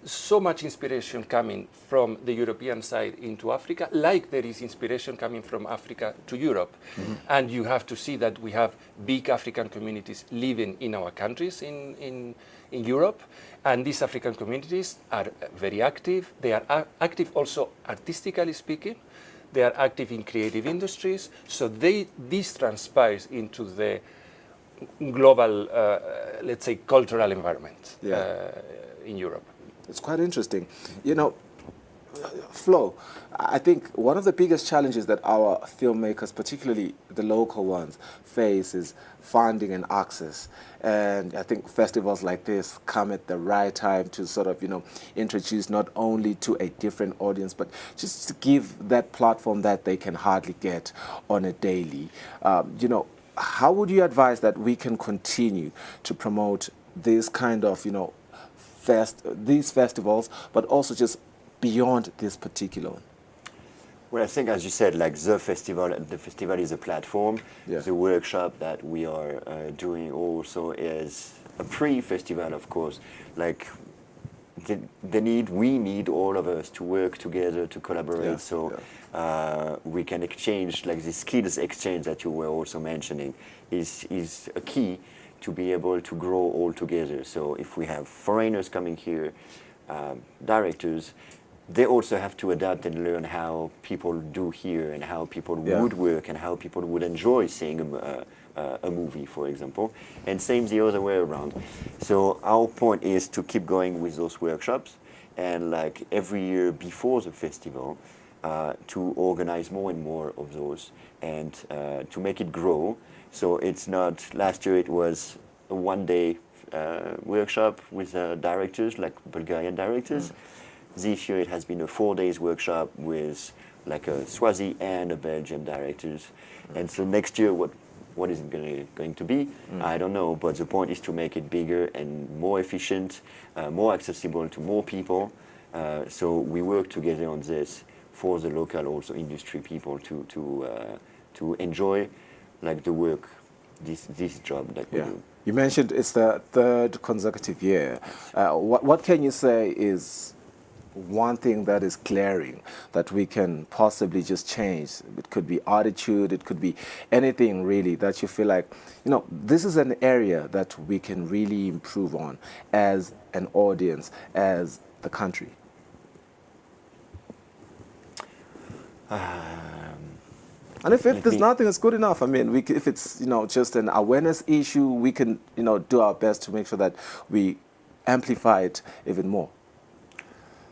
so much inspiration coming from the European side into Africa, like there is inspiration coming from Africa to Europe. And you have to see that we have big African communities living in our countries in Europe, and these African communities are very active. They are active also artistically speaking. They are active in creative industries, so this transpires into the global, let's say, cultural environment in Europe. It's quite interesting. You know, Flo, I think one of the biggest challenges that our filmmakers, particularly the local ones, face is funding and access. And I think festivals like this come at the right time to sort of, you know, introduce not only to a different audience, but just to give that platform that they can hardly get on a daily. You know, how would you advise that we can continue to promote this kind of, you know, these festivals, but also just beyond this particular one? Well, I think, as you said, like the festival is a platform. The workshop that we are doing also is a pre-festival, of course. Like we need all of us to work together, to collaborate, we can exchange, like the skills exchange that you were also mentioning is a key to be able to grow all together. So if we have foreigners coming here, directors, they also have to adapt and learn how people do here and how people would work and how people would enjoy seeing a movie, for example. And same the other way around. So our point is to keep going with those workshops, and like every year before the festival, to organize more and more of those and to make it grow. So it's not, last year it was a one-day workshop with directors, like Bulgarian directors. This year it has been a 4 days workshop with like a Swazi and a Belgian directors. And so next year, what is it going to be? I don't know, but the point is to make it bigger and more efficient, more accessible to more people. So we work together on this for the local also industry people to enjoy like the work, this job that we do. You mentioned it's the third consecutive year. What can you say is one thing that is glaring that we can possibly just change? It could be attitude, it could be anything really that you feel like, this is an area that we can really improve on as an audience, as the country. And if there's nothing that's good enough, I mean, if it's just an awareness issue, we can do our best to make sure that we amplify it even more.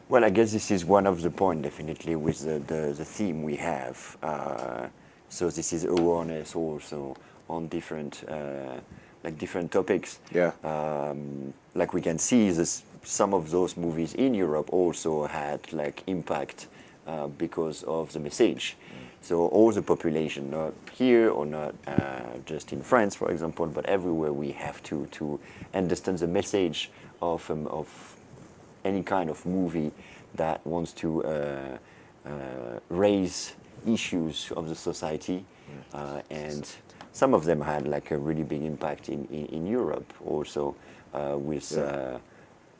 Well, I guess this is one of the points, definitely, with the theme we have. So this is awareness also on different topics. Yeah. Like we can see, some of those movies in Europe also had like impact because of the message. So all the population, not here or not just in France, for example, but everywhere, we have to understand the message of any kind of movie that wants to raise issues of the society, and some of them had like a really big impact in Europe also, with a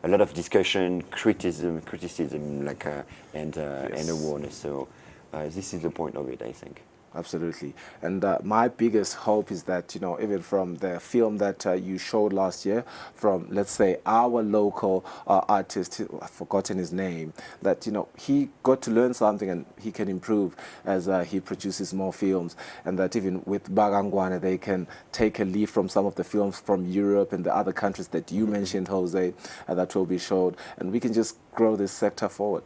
lot of discussion, criticism, like and awareness. So this is the point of it, I think. Absolutely. And my biggest hope is that, even from the film that you showed last year, from, let's say, our local artist, I've forgotten his name, that, he got to learn something and he can improve as he produces more films. And that even with Bagangwana, they can take a leaf from some of the films from Europe and the other countries that you mentioned, Jose, that will be showed. And we can just grow this sector forward.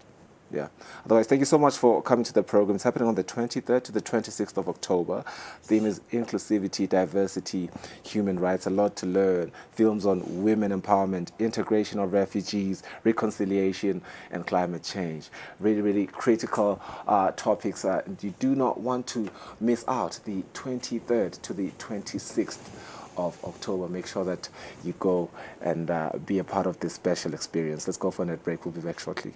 Yeah. Otherwise, thank you so much for coming to the program. It's happening on the 23rd to the 26th of October. Theme is inclusivity, diversity, human rights. A lot to learn. Films on women empowerment, integration of refugees, reconciliation, and climate change. Really, really critical topics. And you do not want to miss out the 23rd to the 26th of October. Make sure that you go and be a part of this special experience. Let's go for a net break. We'll be back shortly.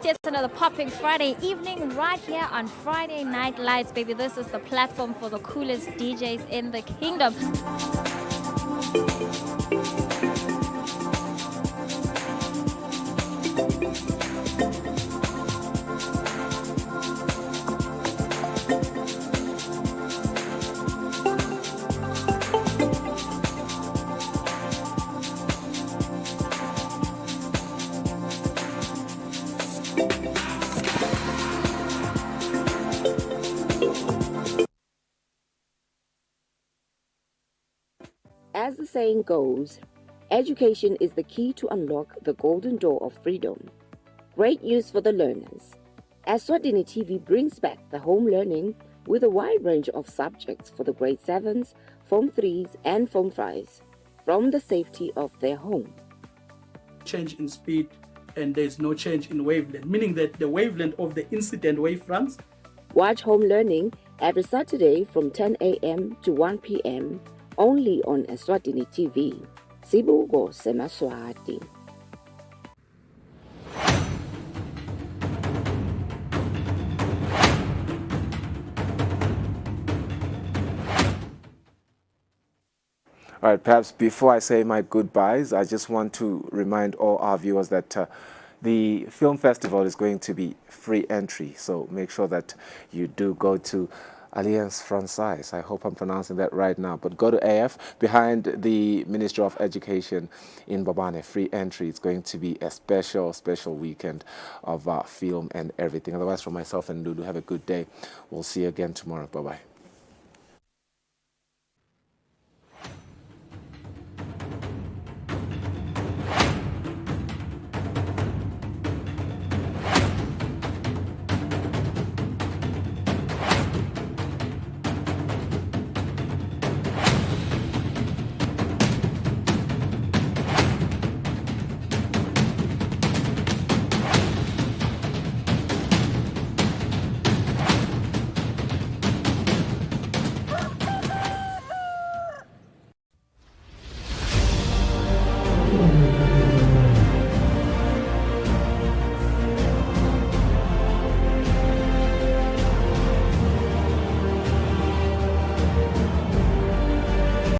It's another popping Friday evening right here on Friday Night Lights, baby. This is the platform for the coolest DJs in the kingdom. As the saying goes, education is the key to unlock the golden door of freedom. Great news for the learners. Eswatini TV brings back the home learning with a wide range of subjects for the grade 7s, Form 3s and Form 5s from the safety of their home. Change in speed and there's no change in wavelength, meaning that the wavelength of the incident wavefronts. Watch home learning every Saturday from 10 a.m. to 1 p.m. only on Eswatini TV. Sibuko Semaswati. All right, perhaps before I say my goodbyes, I just want to remind all our viewers that the film festival is going to be free entry, so make sure that you do go to Alliance Francaise. I hope I'm pronouncing that right now. But go to AF, behind the Ministry of Education in Bobane, free entry. It's going to be a special, special weekend of film and everything. Otherwise, from myself and Lulu, have a good day. We'll see you again tomorrow. Bye-bye.